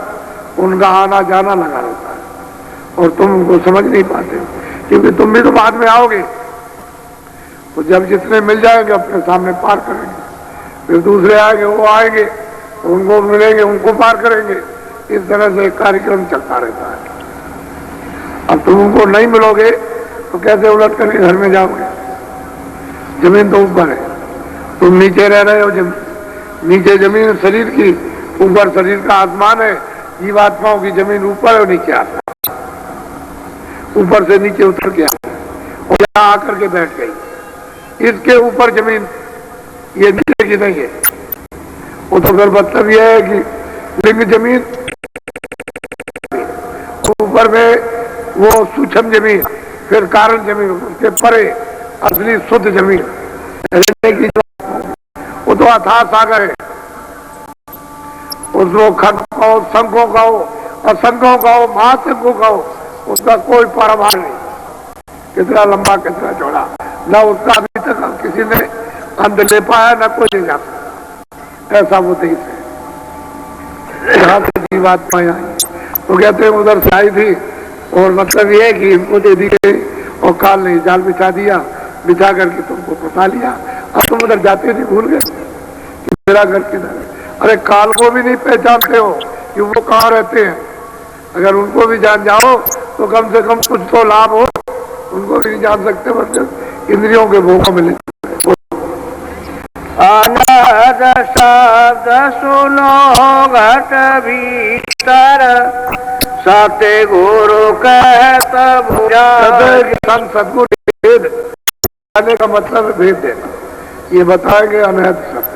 उनका आना जाना लगा रहता है और तुम उनको समझ नहीं पाते, क्योंकि तुम भी तो बाद में आओगे। तो जब जितने मिल जाएंगे अपने सामने पार करेंगे, फिर दूसरे आएंगे, वो आएंगे, उनको मिलेंगे, उनको पार करेंगे, इस तरह से कार्यक्रम चलता रहता है। अब तुम उनको नहीं मिलोगे तो कैसे उलट करके घर में जाओगे? जमीन तो ऊपर है, तुम नीचे रह रहे हो, नीचे जमीन शरीर की, ऊपर शरीर का आसमान है, जीवात्माओं की जमीन ऊपर है और नीचे आता, ऊपर से नीचे उतर के आता और यहाँ आकर के बैठ गई। इसके ऊपर जमीन ये नीचे की नहीं है, वो तो फिर मतलब यह है कि लिंग जमीन, ऊपर में वो सूक्ष्म जमीन, फिर कारण जमीन, उसके परे असली शुद्ध जमीन रहने की, वो तो अथाह सागर है, उसको खंड कहो, संघों कहो, असंघों कहो, महासंघों कहो, उसका कोई पारमार नहीं, कितना लंबा कितना चौड़ा, न उसका अभी तक किसी ने अंत ले पाया, न कोई ले जा सकता, ऐसा वो देश है। यहाँ से जीवात्मा आई तो कहते हैं उधर से आई थी, और मतलब ये है कि इनको दे दी गई और काल ने जाल बिछा दिया, बिछा करके तुमको फंसा लिया अब तुम उधर जाते नहीं, भूल गए कि मेरा घर किधर है? अरे काल को भी नहीं पहचानते हो कि वो कहाँ रहते हैं। अगर उनको भी जान जाओ तो कम से कम कुछ तो लाभ हो। उनको भी नहीं जान सकते, मतलब इंद्रियों के भोगों में लेते। अनाद शब्द सुनो घट भीतर, सत्य गुरु कहत बुझाए। सदगुरु भेद आने का मतलब है भेद देना। ये बताएंगे अनहद शब्द,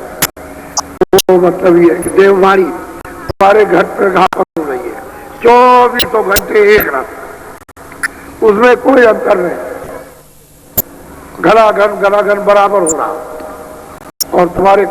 वो मतलब ये है कि देववाणी हमारे घट पर घात हो रही है 24 घंटे एक रात, उसमें कोई अंतर नहीं, घनाघन बराबर हो रहा और तुम्हारे